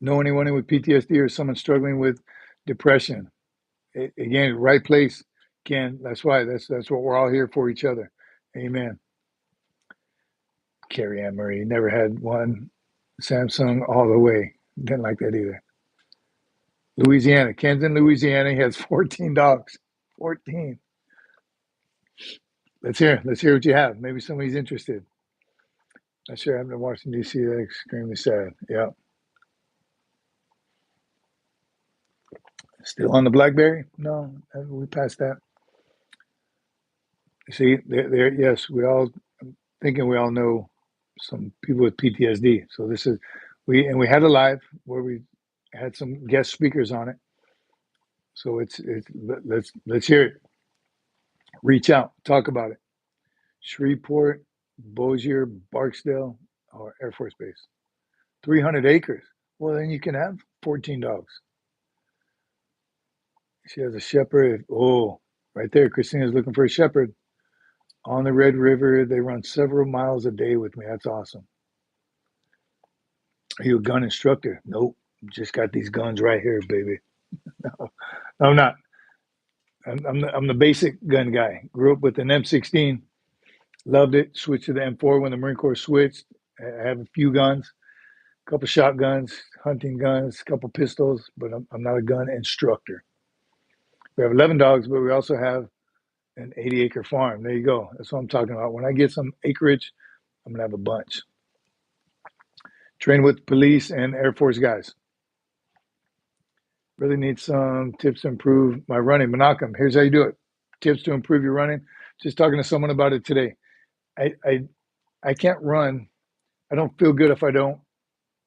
Know anyone with PTSD or someone struggling with depression? Again, right place, Ken. That's why. That's what we're all here for each other. Amen. Carrie Ann Murray never had one. Samsung all the way. Didn't like that either. Louisiana. Ken's in Louisiana. He has 14 dogs. 14. Let's hear what you have. Maybe somebody's interested. Not sure. I haven't watched D.C. That's extremely sad. Yeah. Still on the BlackBerry? No, we passed that. See, there. Yes, we all thinking we all know some people with PTSD. So this is we had a live where we had some guest speakers on it. So let's hear it. Reach out, talk about it. Shreveport, Bossier, Barksdale, or Air Force Base. 300 acres. Well, then you can have 14 dogs. She has a shepherd. Oh, right there. Christina's looking for a shepherd. On the Red River, they run several miles a day with me. That's awesome. Are you a gun instructor? Nope. Just got these guns right here, baby. No, I'm not. I'm the basic gun guy. Grew up with an M16. Loved it. Switched to the M4 when the Marine Corps switched. I have a few guns, a couple shotguns, hunting guns, a couple pistols, but I'm not a gun instructor. We have 11 dogs, but we also have an 80-acre farm. There you go. That's what I'm talking about. When I get some acreage, I'm going to have a bunch. Train with police and Air Force guys. Really need some tips to improve my running. Menachem, here's how you do it. Tips to improve your running. Just talking to someone about it today. I can't run. I don't feel good if I don't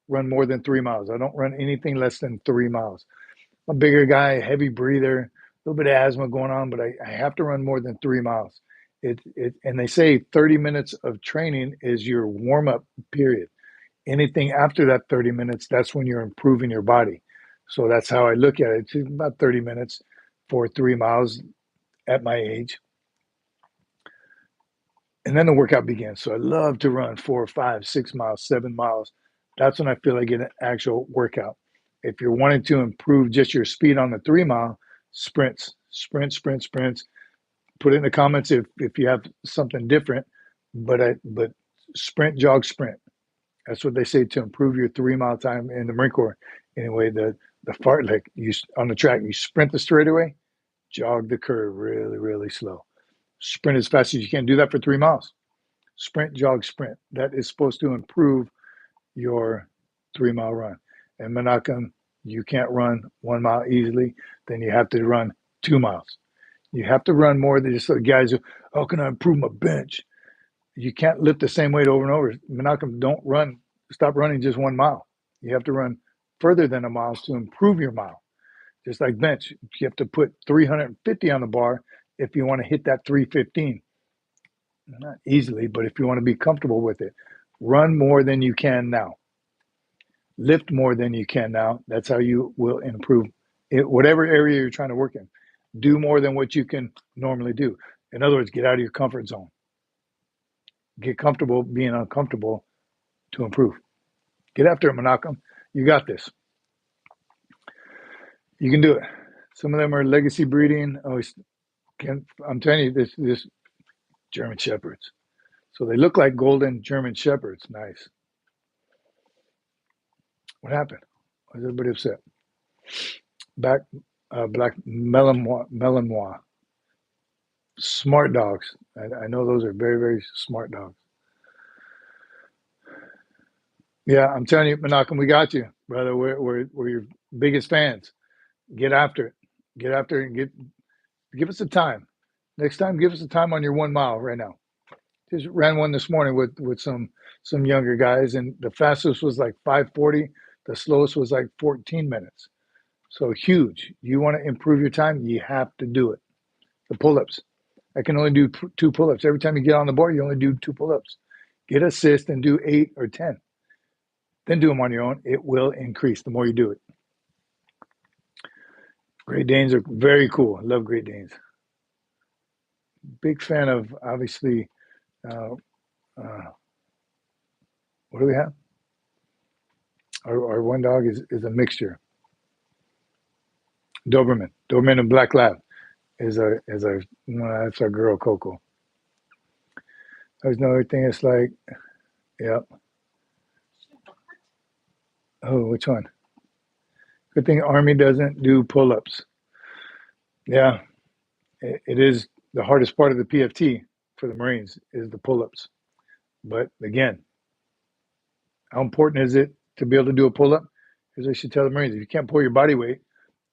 run more than 3 miles. I don't run anything less than 3 miles. I'm a bigger guy, heavy breather, a little bit of asthma going on, but I have to run more than 3 miles. And they say 30 minutes of training is your warm-up period. Anything after that 30 minutes, that's when you're improving your body. So that's how I look at it. It's about 30 minutes for 3 miles at my age. And then the workout begins. So I love to run 4, 5, 6 miles, 7 miles. That's when I feel I get an actual workout. If you're wanting to improve just your speed on the 3 mile, sprints. Put it in the comments if you have something different. But sprint, jog, sprint. That's what they say to improve your 3 mile time in the Marine Corps. Anyway, the fart, like you on the track, you sprint the straightaway, jog the curve really, really slow. Sprint as fast as you can. Do that for 3 miles. Sprint, jog, sprint. That is supposed to improve your 3 mile run. And Menachem, you can't run 1 mile easily, then you have to run 2 miles. You have to run more than just the guys who, how can I improve my bench? You can't lift the same weight over and over. Menachem, don't run. Stop running just 1 mile. You have to run further than a mile to improve your mile. Just like bench, you have to put 350 on the bar if you want to hit that 315. Not easily, but if you want to be comfortable with it, run more than you can now. Lift more than you can now. That's how you will improve it, whatever area you're trying to work in. Do more than what you can normally do. In other words, get out of your comfort zone. Get comfortable being uncomfortable to improve. Get after it, Menachem. You got this. You can do it. Some of them are legacy breeding. I'm telling you, this German Shepherds. So they look like golden German Shepherds. Nice. What happened? Why is everybody upset? Black Malinois. Smart dogs. I know those are very, very smart dogs. Yeah, I'm telling you, Menachem, we got you, brother. We're your biggest fans. Get after it. Get after it and give us a time. Next time, give us a time on your 1 mile right now. Just ran one this morning with some younger guys, and the fastest was like 5:40. The slowest was like 14 minutes. So huge. You want to improve your time, you have to do it. The pull-ups. I can only do 2 pull-ups. Every time you get on the board, you only do 2 pull-ups. Get assist and do 8 or 10. Then do them on your own. It will increase the more you do it. Great Danes are very cool. I love Great Danes. Big fan of, obviously, what do we have? Our one dog is a mixture. Doberman and Black Lab is that's our girl Coco. There's another thing. It's like, yep. Oh, which one? Good thing Army doesn't do pull-ups. Yeah, it is the hardest part of the PFT for the Marines is the pull-ups. But again, how important is it to be able to do a pull-up? Because I should tell the Marines, if you can't pull your body weight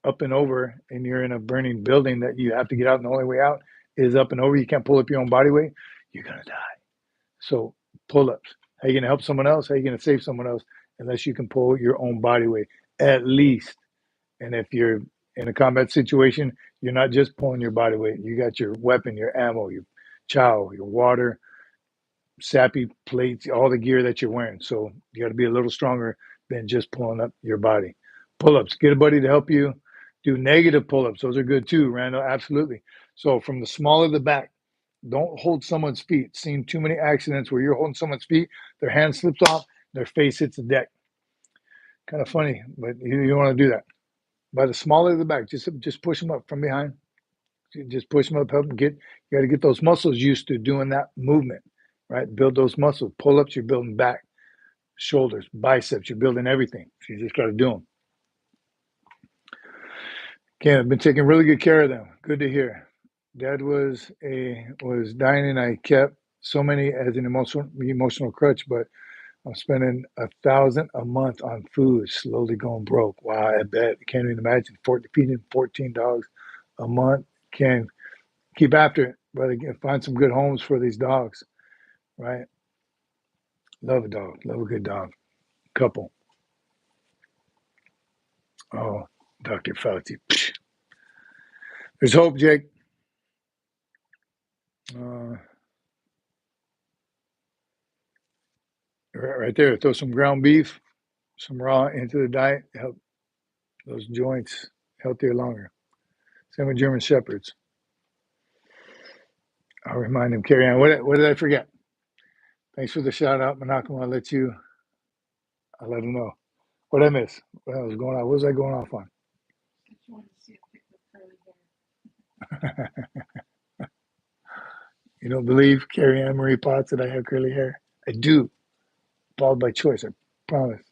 up and over and you're in a burning building that you have to get out and the only way out is up and over, you can't pull up your own body weight, you're going to die. So pull-ups. How are you going to help someone else? How are you going to save someone else unless you can pull your own body weight at least? And if you're in a combat situation, you're not just pulling your body weight. You got your weapon, your ammo, your chow, your water, sappy plates, all the gear that you're wearing. So you got to be a little stronger than just pulling up your body. Pull-ups, get a buddy to help you. Do negative pull-ups. Those are good too, Randall. Absolutely. So from the small of the back, don't hold someone's feet. Seen too many accidents where you're holding someone's feet, their hand slips off, their face hits the deck. Kind of funny, but you don't want to do that. By the small of the back, just push them up from behind. Just push them up, help them get. You got to get those muscles used to doing that movement, right? Build those muscles. Pull-ups, you're building back, shoulders, biceps, you're building everything. So you just got to do them. Okay, I've been taking really good care of them. Good to hear. Dad was dying, and I kept so many as an emotional crutch, but I'm spending $1,000 a month on food, slowly going broke. Wow, I bet. Can't even imagine. Feeding 14 dogs a month. Can't keep after it, brother. Find some good homes for these dogs, right? Love a dog. Love a good dog. Couple. Oh, Dr. Fauci. Psh. There's hope, Jake. Right there. Throw some ground beef, some raw into the diet. Help those joints healthier longer. Same with German Shepherds. I'll remind him, carry on. What did I forget? Thanks for the shout out, Monacom. I'll let him know. What did I miss? What was going on? What was I going off on? If you want to see a picture of curly hair. You don't believe, Carrie Ann Marie Potts, that I have curly hair? I do. Bald by choice, I promise.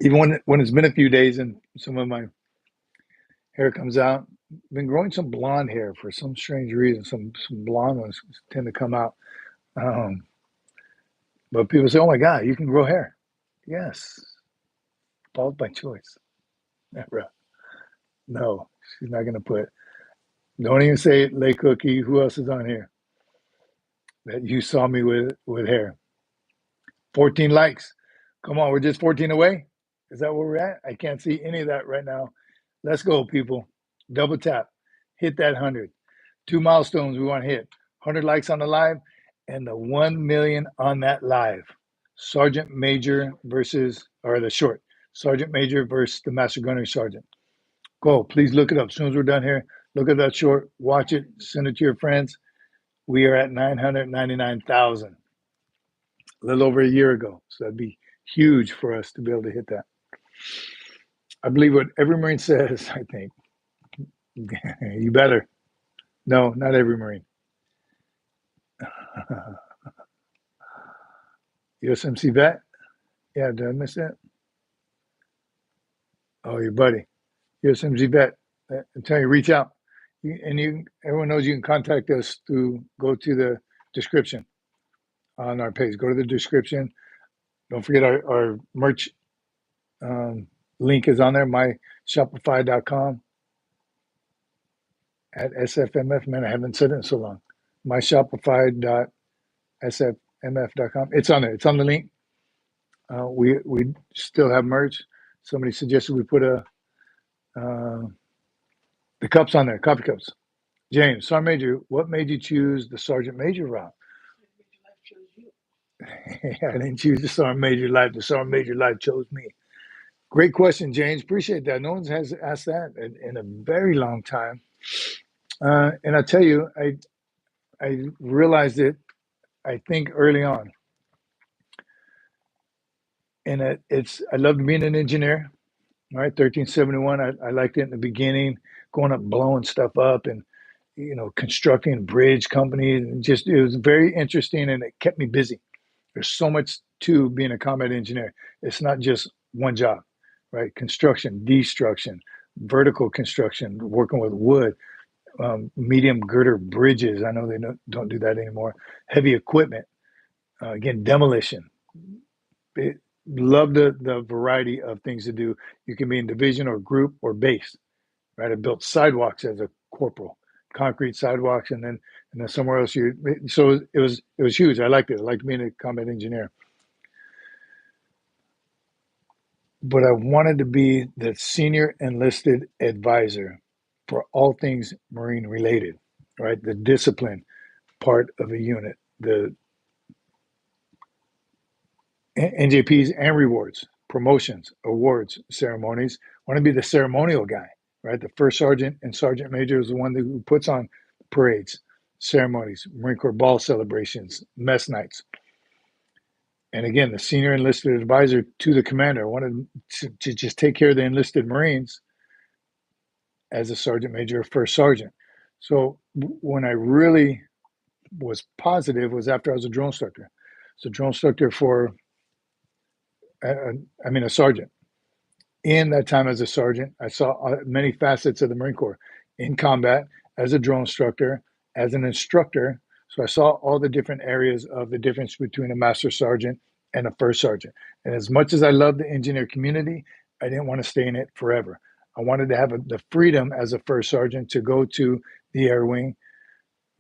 Even when it's been a few days and some of my hair comes out, I've been growing some blonde hair for some strange reason. Some blonde ones tend to come out. But people say, oh my God, you can grow hair. Yes. Bald by choice. Never. No, she's not going to put. Don't even say it, Lay Cookie. Who else is on here that you saw me with hair? 14 likes. Come on, we're just 14 away. Is that where we're at? I can't see any of that right now. Let's go, people. Double tap. Hit that 100. 2 milestones we want to hit. 100 likes on the live and the 1 million on that live. Sergeant Major versus, or the short, Sergeant Major versus the Master Gunnery Sergeant. Go, please look it up. As soon as we're done here, look at that short, watch it, send it to your friends. We are at 999,000, a little over a year ago. So that'd be huge for us to be able to hit that. I believe what every Marine says, I think. You better. No, not every Marine. USMC vet? Yeah, did I miss that? Oh, your buddy. USMC vet. I'm telling you, reach out. Everyone knows you can contact us go to the description on our page. Go to the description. Don't forget our merch link is on there, myshopify.com at SFMF. Man, I haven't said it in so long. myshopify.sfmf.com. It's on there. It's on the link. We still have merch. Somebody suggested we put the cups on there, coffee cups. James, Sergeant Major, what made you choose the Sergeant Major route? I didn't choose the Sergeant Major life. The Sergeant Major life chose me. Great question, James. Appreciate that. No one has asked that in a very long time. And I tell you, I realized it, I think, early on. And I loved being an engineer, right? 1371, I liked it in the beginning, going up, blowing stuff up and, constructing bridge companies. And it was very interesting and it kept me busy. There's so much to being a combat engineer. It's not just one job, right? Construction, destruction, vertical construction, working with wood, medium girder bridges. I know they don't do that anymore. Heavy equipment, again, demolition. Love the variety of things to do. You can be in division or group or base, right? I built sidewalks as a corporal, concrete sidewalks, and then somewhere else. So it was huge. I liked it. I liked being a combat engineer. but I wanted to be the senior enlisted advisor for all things Marine related, right? The discipline part of a unit, the NJPs and rewards, promotions, awards, ceremonies. I want to be the ceremonial guy, right? The first sergeant and sergeant major is the one who puts on parades, ceremonies, Marine Corps ball celebrations, mess nights. And again, the senior enlisted advisor to the commander. I wanted to just take care of the enlisted Marines as a sergeant major or first sergeant. So when I really was positive was after I was a drill instructor. So drill instructor for, a sergeant. In that time as a sergeant, I saw many facets of the Marine Corps in combat, as a drill instructor, as an instructor. So I saw all the different areas of the difference between a master sergeant and a first sergeant. And as much as I love the engineer community, I didn't want to stay in it forever. I wanted to have the freedom as a first sergeant to go to the air wing,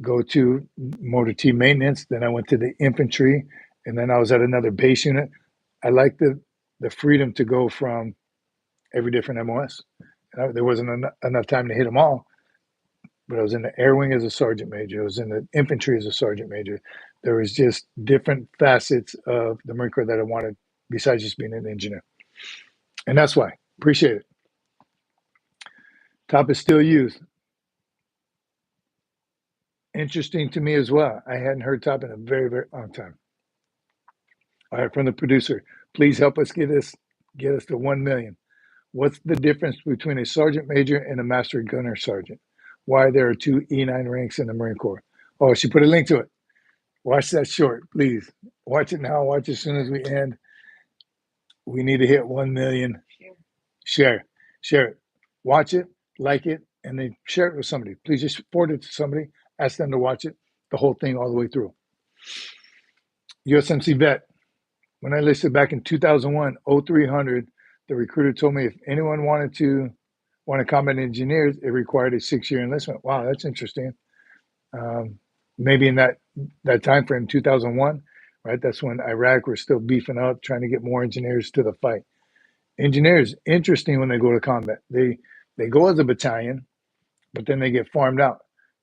go to motor T maintenance. Then I went to the infantry, and then I was at another base unit. I liked the freedom to go from every different MOS. There wasn't enough time to hit them all, but I was in the air wing as a sergeant major. I was in the infantry as a sergeant major. There was just different facets of the Marine Corps that I wanted besides just being an engineer. And that's why. Appreciate it. Top is still used. Interesting to me as well. I hadn't heard top in a very, very long time. All right, from the producer, please help us get us to 1 million. What's the difference between a sergeant major and a master gunner sergeant? Why there are two E9 ranks in the Marine Corps? Oh, she put a link to it. Watch that short, please. Watch it now. Watch as soon as we end. We need to hit 1 million. Share it. Watch it, like it, and then share it with somebody. Please just forward it to somebody. Ask them to watch it, the whole thing all the way through. USMC vet. When I enlisted back in 2001, 0300, the recruiter told me if anyone wanted combat engineers, it required a 6-year enlistment. Wow, that's interesting. Maybe in that time frame, 2001, right? That's when Iraq was still beefing up, trying to get more engineers to the fight. Engineers, interesting when they go to combat. They go as a battalion, but then they get farmed out,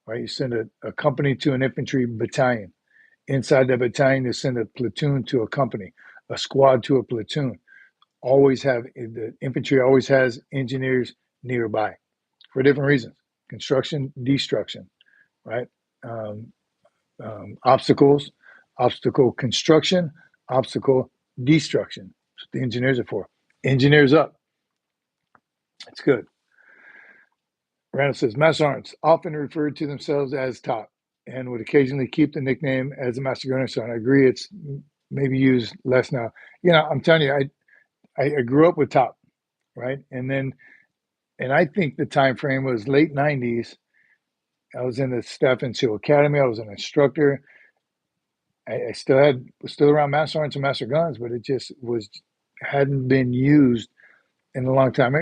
right? You send a company to an infantry battalion. Inside that battalion, you send a platoon to a company, a squad to a platoon. The infantry always has engineers nearby for different reasons: construction, destruction, right? Obstacles, obstacle construction, obstacle destruction. That's what the engineers are for. Engineers up. It's good. Randall says, Master Sergeants often refer to themselves as top and would occasionally keep the nickname as a Master Gunner Sergeant. I agree, it's maybe used less now. I'm telling you, I grew up with top, right? And I think the time frame was late 90s. I was in the Staff and SEAL Academy. I was an instructor. I was still around Master Sergeants and Master Guns, but it just hadn't been used in a long time. I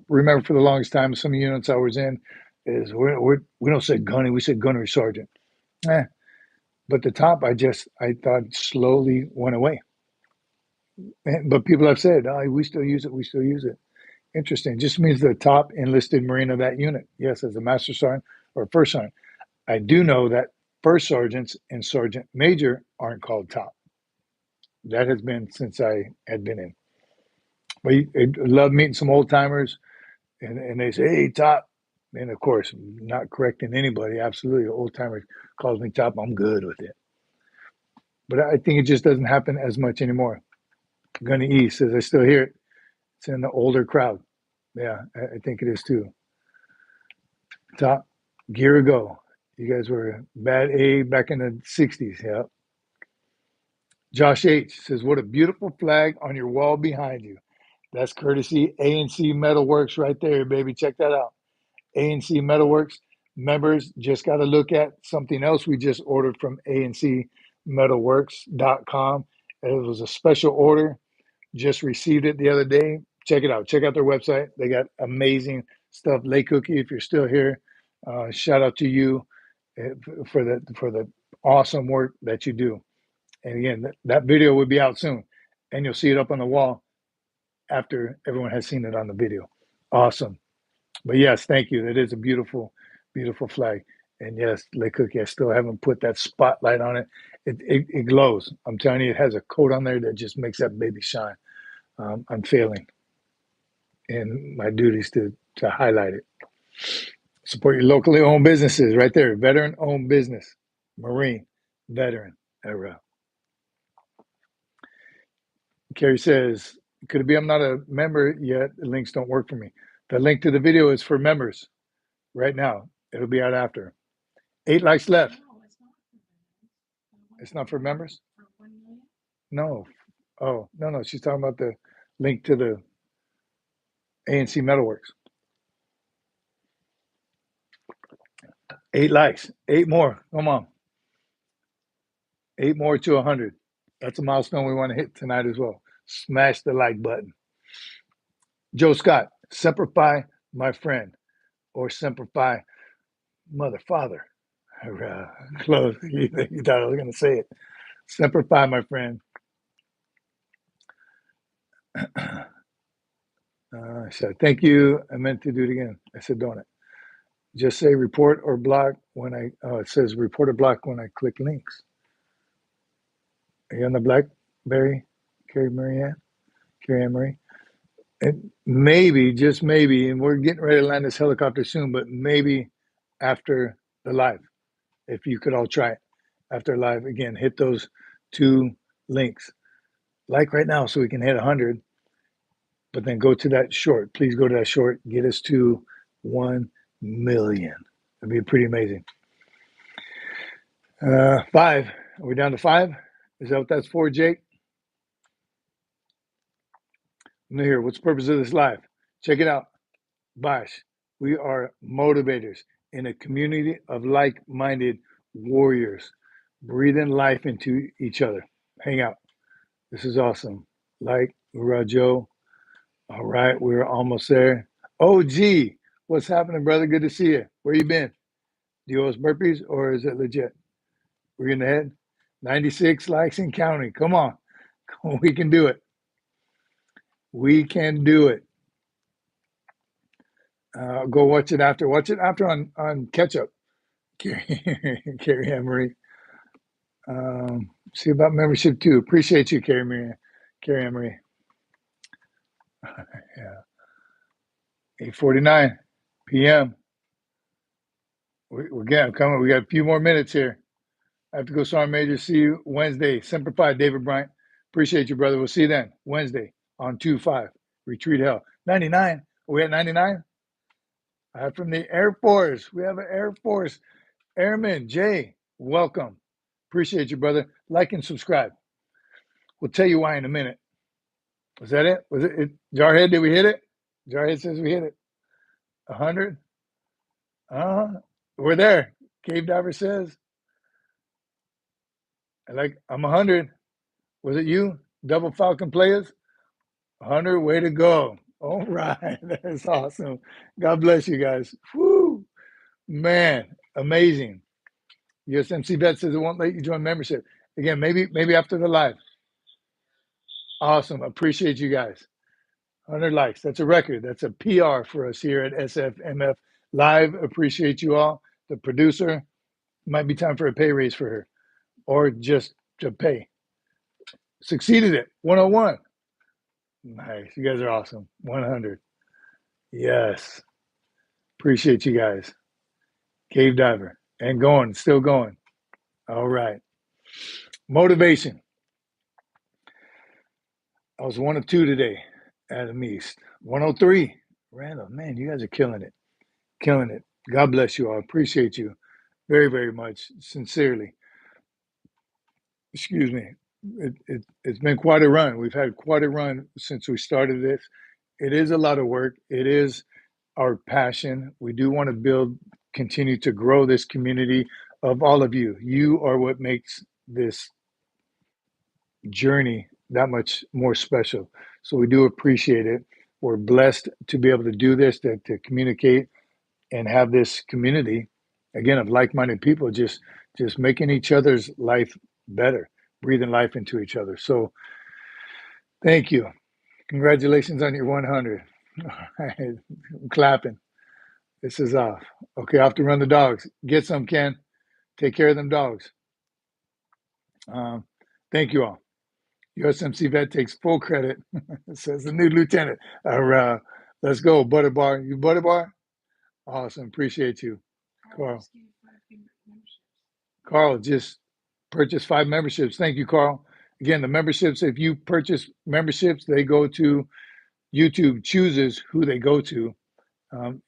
remember for the longest time, some units I was in is we don't say gunny, we said gunnery sergeant. But the top, I thought slowly went away. But people have said, oh, we still use it. Interesting. Just means the top enlisted Marine of that unit. Yes, as a master sergeant or first sergeant. I do know that first sergeants and sergeant major aren't called top. That has been since I had been in. But I love meeting some old timers, and they say, hey, top. And of course, not correcting anybody. Absolutely. An old timer calls me top. I'm good with it. But I think it just doesn't happen as much anymore. Gunny E says, I still hear it. It's in the older crowd. Yeah, I think it is too. Top, gear ago. You guys were bad A back in the 60s. Yeah. Josh H says, what a beautiful flag on your wall behind you. That's courtesy A&C Metalworks right there, baby. Check that out. A&C Metalworks members just got to look at something else we just ordered from ANCmetalworks.com. It was a special order. Just received it the other day. Check it out. Check out their website. They got amazing stuff. Lay Cookie, if you're still here, shout out to you for the awesome work that you do. And again, that video will be out soon, and you'll see it up on the wall. after everyone has seen it on the video. Awesome. But yes, thank you. That is a beautiful, beautiful flag. And yes, Lake Cookie, I still haven't put that spotlight on it. It glows. I'm telling you, it has a coat on there that just makes that baby shine. I'm failing in my duties to highlight it. Support your locally owned businesses right there. Veteran owned business. Marine. Veteran. Era. Carrie says, could it be I'm not a member yet? The links don't work for me. The link to the video is for members right now. It'll be out after. 8 likes left. It's not for members? No. Oh, no. She's talking about the link to the ANC Metalworks. 8 likes. 8 more. Come on. 8 more to 100. That's a milestone we want to hit tonight as well. Smash the like button. Joe Scott, Semper Fi My Friend, or Semper Fi Mother Father. Close. You thought I was going to say it. Semper Fi My Friend. I said, thank you. I meant to do it again. I said, don't it? Just say report or block when it says report or block when I click links. Are you on the BlackBerry, Carrie Ann Marie? And maybe, just maybe, and we're getting ready to land this helicopter soon, but maybe after the live, if you could all try it after live, again, hit those 2 links. Like right now, so we can hit 100, but then go to that short. Please go to that short. Get us to 1 million. That'd be pretty amazing. 5. Are we down to 5? Is that what that's for, Jake? I'm here. What's the purpose of this live? Check it out. Bosh, we are motivators in a community of like-minded warriors, breathing life into each other. Hang out. This is awesome. Like, URAH Joe. All right, we're almost there. OG, what's happening, brother? Good to see you. Where you been? Do you owe us burpees or is it legit? We're in the head. 96 likes and counting. Come on. We can do it. We can do it. Go watch it after. Watch it after on catch up. Carrie Ann Marie. See about membership too. Appreciate you, Carrie Ann Marie. Yeah. 8:49 p.m. We're getting coming. We got a few more minutes here. I have to go, Sergeant Major. See you Wednesday. Semper Fi, David Bryant. Appreciate you, brother. We'll see you then. Wednesday on 2-5. Retreat Hell. 99. Are we at 99? From the Air Force. We have an Air Force Airman. Jay, welcome. Appreciate you, brother. Like and subscribe. We'll tell you why in a minute. Was that it? Was it Jarhead? Did we hit it? Jarhead says we hit it. 100? We're there. Cave Diver says. I'm 100. Was it you? Double Falcon players? 100, way to go. All right. That's awesome. God bless you guys. Woo. Man, amazing. USMC Vet says it won't let you join membership. Again, maybe after the live. Awesome. Appreciate you guys. 100 likes. That's a record. That's a PR for us here at SFMF Live. Appreciate you all. The producer, might be time for a pay raise for her or just to pay. Succeeded it. 101. Nice. You guys are awesome. 100. Yes. Appreciate you guys. Cave Diver. And going. Still going. All right. Motivation. I was 1 of 2 today. Adam East. 103. Randall, man, you guys are killing it. Killing it. God bless you all. Appreciate you very, very much. Sincerely. Excuse me. It's been quite a run. We've had quite a run since we started this. It is a lot of work. It is our passion. We do want to continue to grow this community of all of you. You are what makes this journey that much more special. So we do appreciate it. We're blessed to be able to do this, to communicate and have this community, again, of like-minded people, just making each other's life better, breathing life into each other. So thank you. Congratulations on your 100. All right. I'm clapping. This is off. Okay, off to run the dogs. Get some, Ken. Take care of them dogs. Thank you all. USMC vet takes full credit. Says the new lieutenant. Let's go, Butter Bar. You Butter Bar? Awesome. Appreciate you. Carl. Carl just purchased 5 memberships. Thank you, Carl. Again, the memberships, if you purchase memberships, they go to YouTube, chooses who they go to.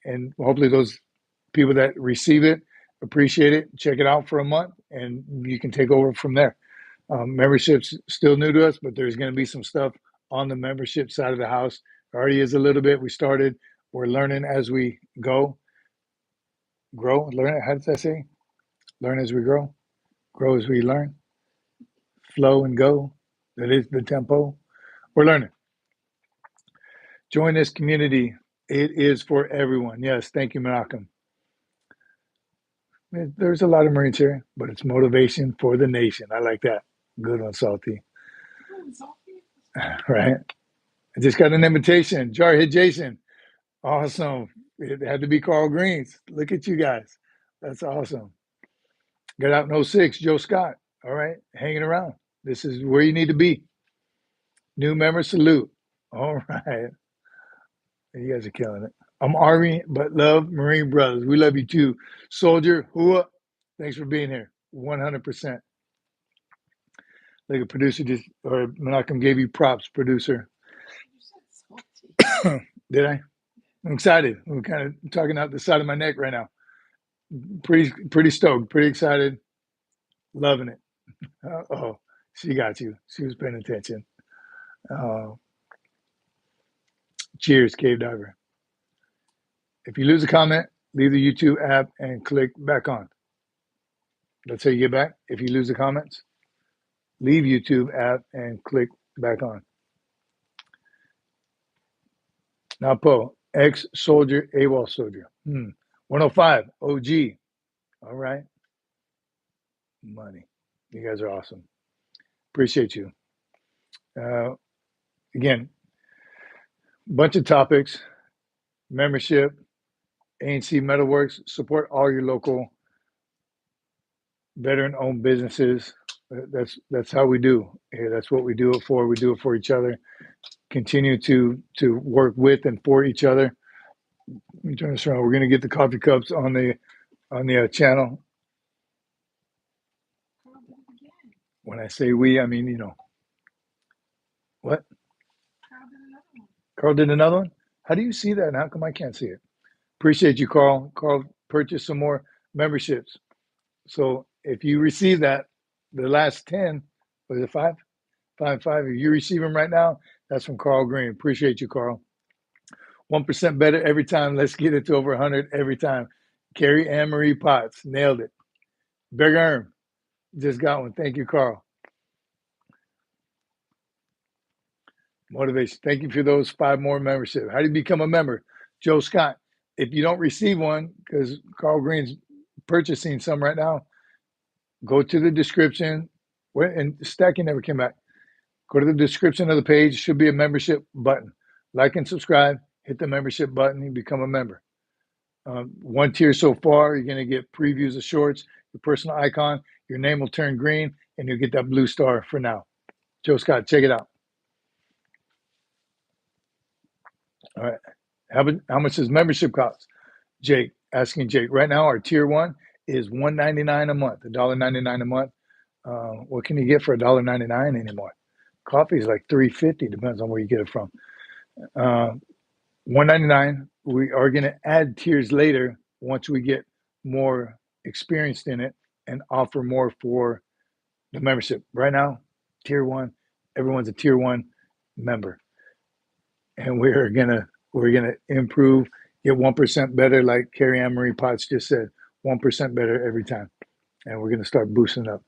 And hopefully those people that receive it appreciate it, check it out for a month, and you can take over from there. Membership's still new to us, but there's going to be some stuff on the membership side of the house. Already is a little bit. We started. We're learning as we go. Grow, learn. How does that say? Learn as we grow. Grow as we learn. Flow and go. That is the tempo. We're learning. Join this community. It is for everyone. Yes, thank you, Malcolm. There's a lot of Marines here, but it's motivation for the nation. I like that. Good one, Salty. Right? I just got an invitation. Jarhead Jason. Awesome. It had to be Carl Greens. Look at you guys. That's awesome. Got out in 06, Joe Scott. All right, hanging around. This is where you need to be. New member salute. All right. You guys are killing it. I'm Army, but love Marine brothers. We love you too. Soldier, hooah. Thanks for being here. 100%. Like a producer just, or Malcolm gave you props, producer. Did I? I'm excited. I'm kind of talking out the side of my neck right now. Pretty stoked, pretty excited. Loving it. Oh, she got you. She was paying attention. Cheers, Cave Diver. If you lose a comment, leave the YouTube app and click back on. That's how you get back. If you lose the comments, leave YouTube app and click back on. Now, Poe, ex-soldier, AWOL soldier. 105, OG. All right. Money. You guys are awesome. Appreciate you. Again, bunch of topics. Membership, ANC Metalworks, support all your local veteran-owned businesses. That's how we do. That's what we do it for. We do it for each other. Continue to work with and for each other. Let me turn this around. We're going to get the coffee cups on the channel. When I say we, I mean, you know. What? Carl did another one? How do you see that? And how come I can't see it? Appreciate you, Carl. Carl purchased some more memberships. So if you receive that, the last 10, was it 5? 5. If you receive them right now, that's from Carl Green. Appreciate you, Carl. 1% better every time. Let's get it to over 100 every time. Carrie Ann Marie Potts, nailed it. Big Erm, just got one. Thank you, Carl. Motivation. Thank you for those 5 more memberships. How do you become a member? Joe Scott. If you don't receive one, because Carl Green's purchasing some right now, go to the description. And Stacky never came back. Go to the description of the page. Should be a membership button. Like and subscribe. Hit the membership button and become a member. 1 tier so far, you're going to get previews of shorts, your personal icon. Your name will turn green, and you'll get that blue star for now. Joe Scott, check it out. All right. How much does membership cost? Jake, asking Jake. Right now, our tier 1 is $1.99 a month, $1.99 a month. What can you get for $1.99 anymore? Coffee is like $3.50, depends on where you get it from. $1.99. We are going to add tiers later once we get more experienced in it and offer more for the membership. Right now, tier 1, everyone's a tier 1 member, and we're gonna improve, get 1% better, like Carrie Ann Marie Potts just said, 1% better every time, and we're gonna start boosting up.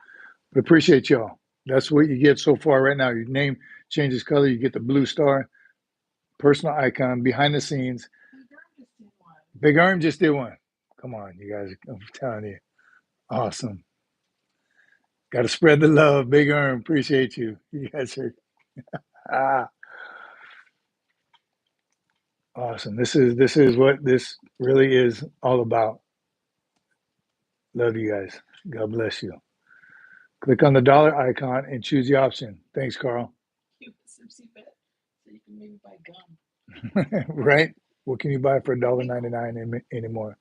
But appreciate y'all. That's what you get so far right now. Your name changes color. You get the blue star, personal icon, behind the scenes. Big Arm just did one. Come on, you guys. I'm telling you. Awesome. Got to spread the love. Big Arm. Appreciate you. You guys are. Awesome. This is what this really is all about. Love you guys. God bless you. Click on the dollar icon and choose the option. Thanks, Carl. USMC bet, so you can maybe buy gum. Right? What can you buy for $1.99 anymore?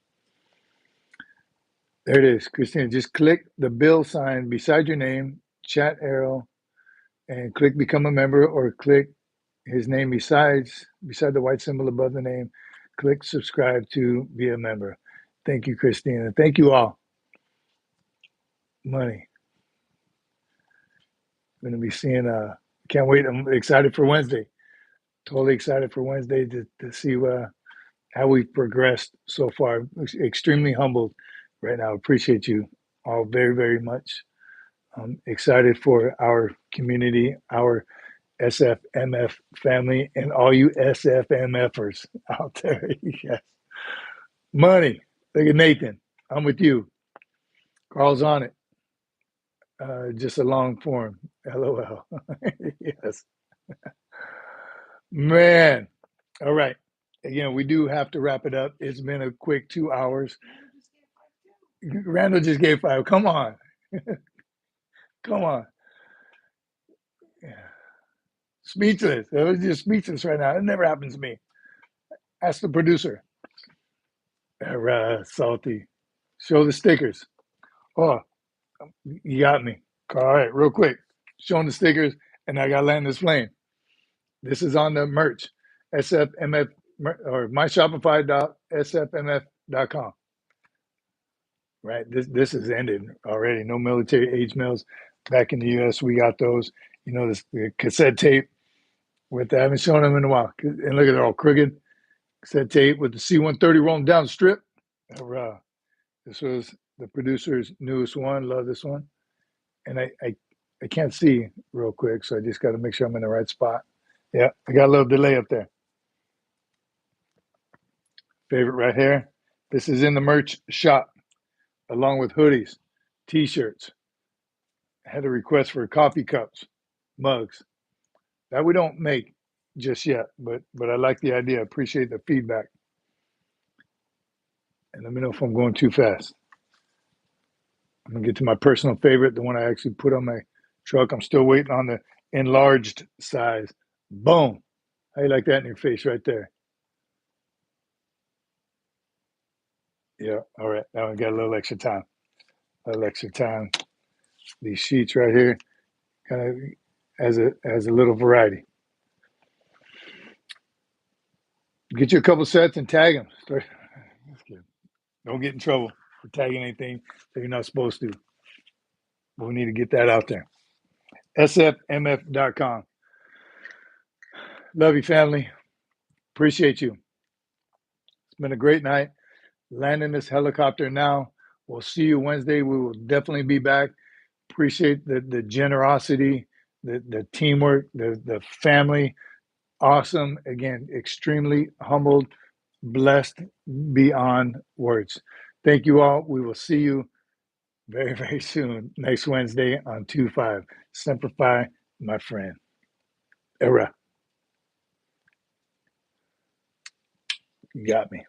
There it is, Christina. Just click the bill sign beside your name, chat arrow, and click become a member, or click his name beside the white symbol above the name. Click subscribe to be a member. Thank you, Christina. Thank you all. Money. I'm going to be seeing, can't wait. I'm excited for Wednesday. Totally excited for Wednesday to see how we've progressed so far. Extremely humbled right now. Appreciate you all very, very much. I'm excited for our community, our SFMF family, and all you SFMF-ers out there. Yes. Money. Look at Nathan. I'm with you. Carl's on it. Just a long form. LOL. Yes. Man. All right. Again, we do have to wrap it up. It's been a quick 2 hours. Randall just gave 5. Come on. Come on. Yeah. Speechless. I was just speechless right now. It never happens to me. Ask the producer. Salty. Show the stickers. Oh, you got me. All right, real quick. Showing the stickers, and I got to land this plane. This is on the merch. SFMF or myshopify.sfmf.com. Right. This has ended already. No military age males back in the U.S. We got those. You know, the cassette tape with I haven't shown them in a while. And look at it all crooked. Cassette tape with the C-130 rolling down the strip. This was the producer's newest one. Love this one. And I can't see real quick, so I just got to make sure I'm in the right spot. Yeah, I got a little delay up there. Favorite right here. This is in the merch shop, along with hoodies, T-shirts. I had a request for coffee cups, mugs. That we don't make just yet, but I like the idea. I appreciate the feedback. And let me know if I'm going too fast. I'm gonna get to my personal favorite, the one I actually put on my truck. I'm still waiting on the enlarged size. Boom. How you like that in your face right there? Yeah, all right. Now we got a little extra time. A little extra time. These sheets right here, kind of as a little variety. Get you a couple sets and tag them. Don't get in trouble for tagging anything that you're not supposed to. But we need to get that out there. SFMF.com. Love you, family. Appreciate you. It's been a great night. Landing this helicopter now. We'll see you Wednesday. We will definitely be back. Appreciate the generosity, the teamwork, the family. Awesome. Again, extremely humbled, blessed beyond words. Thank you all. We will see you very, very soon, next Wednesday on 2/5. Semper Fi My Friend. URAH. You got me.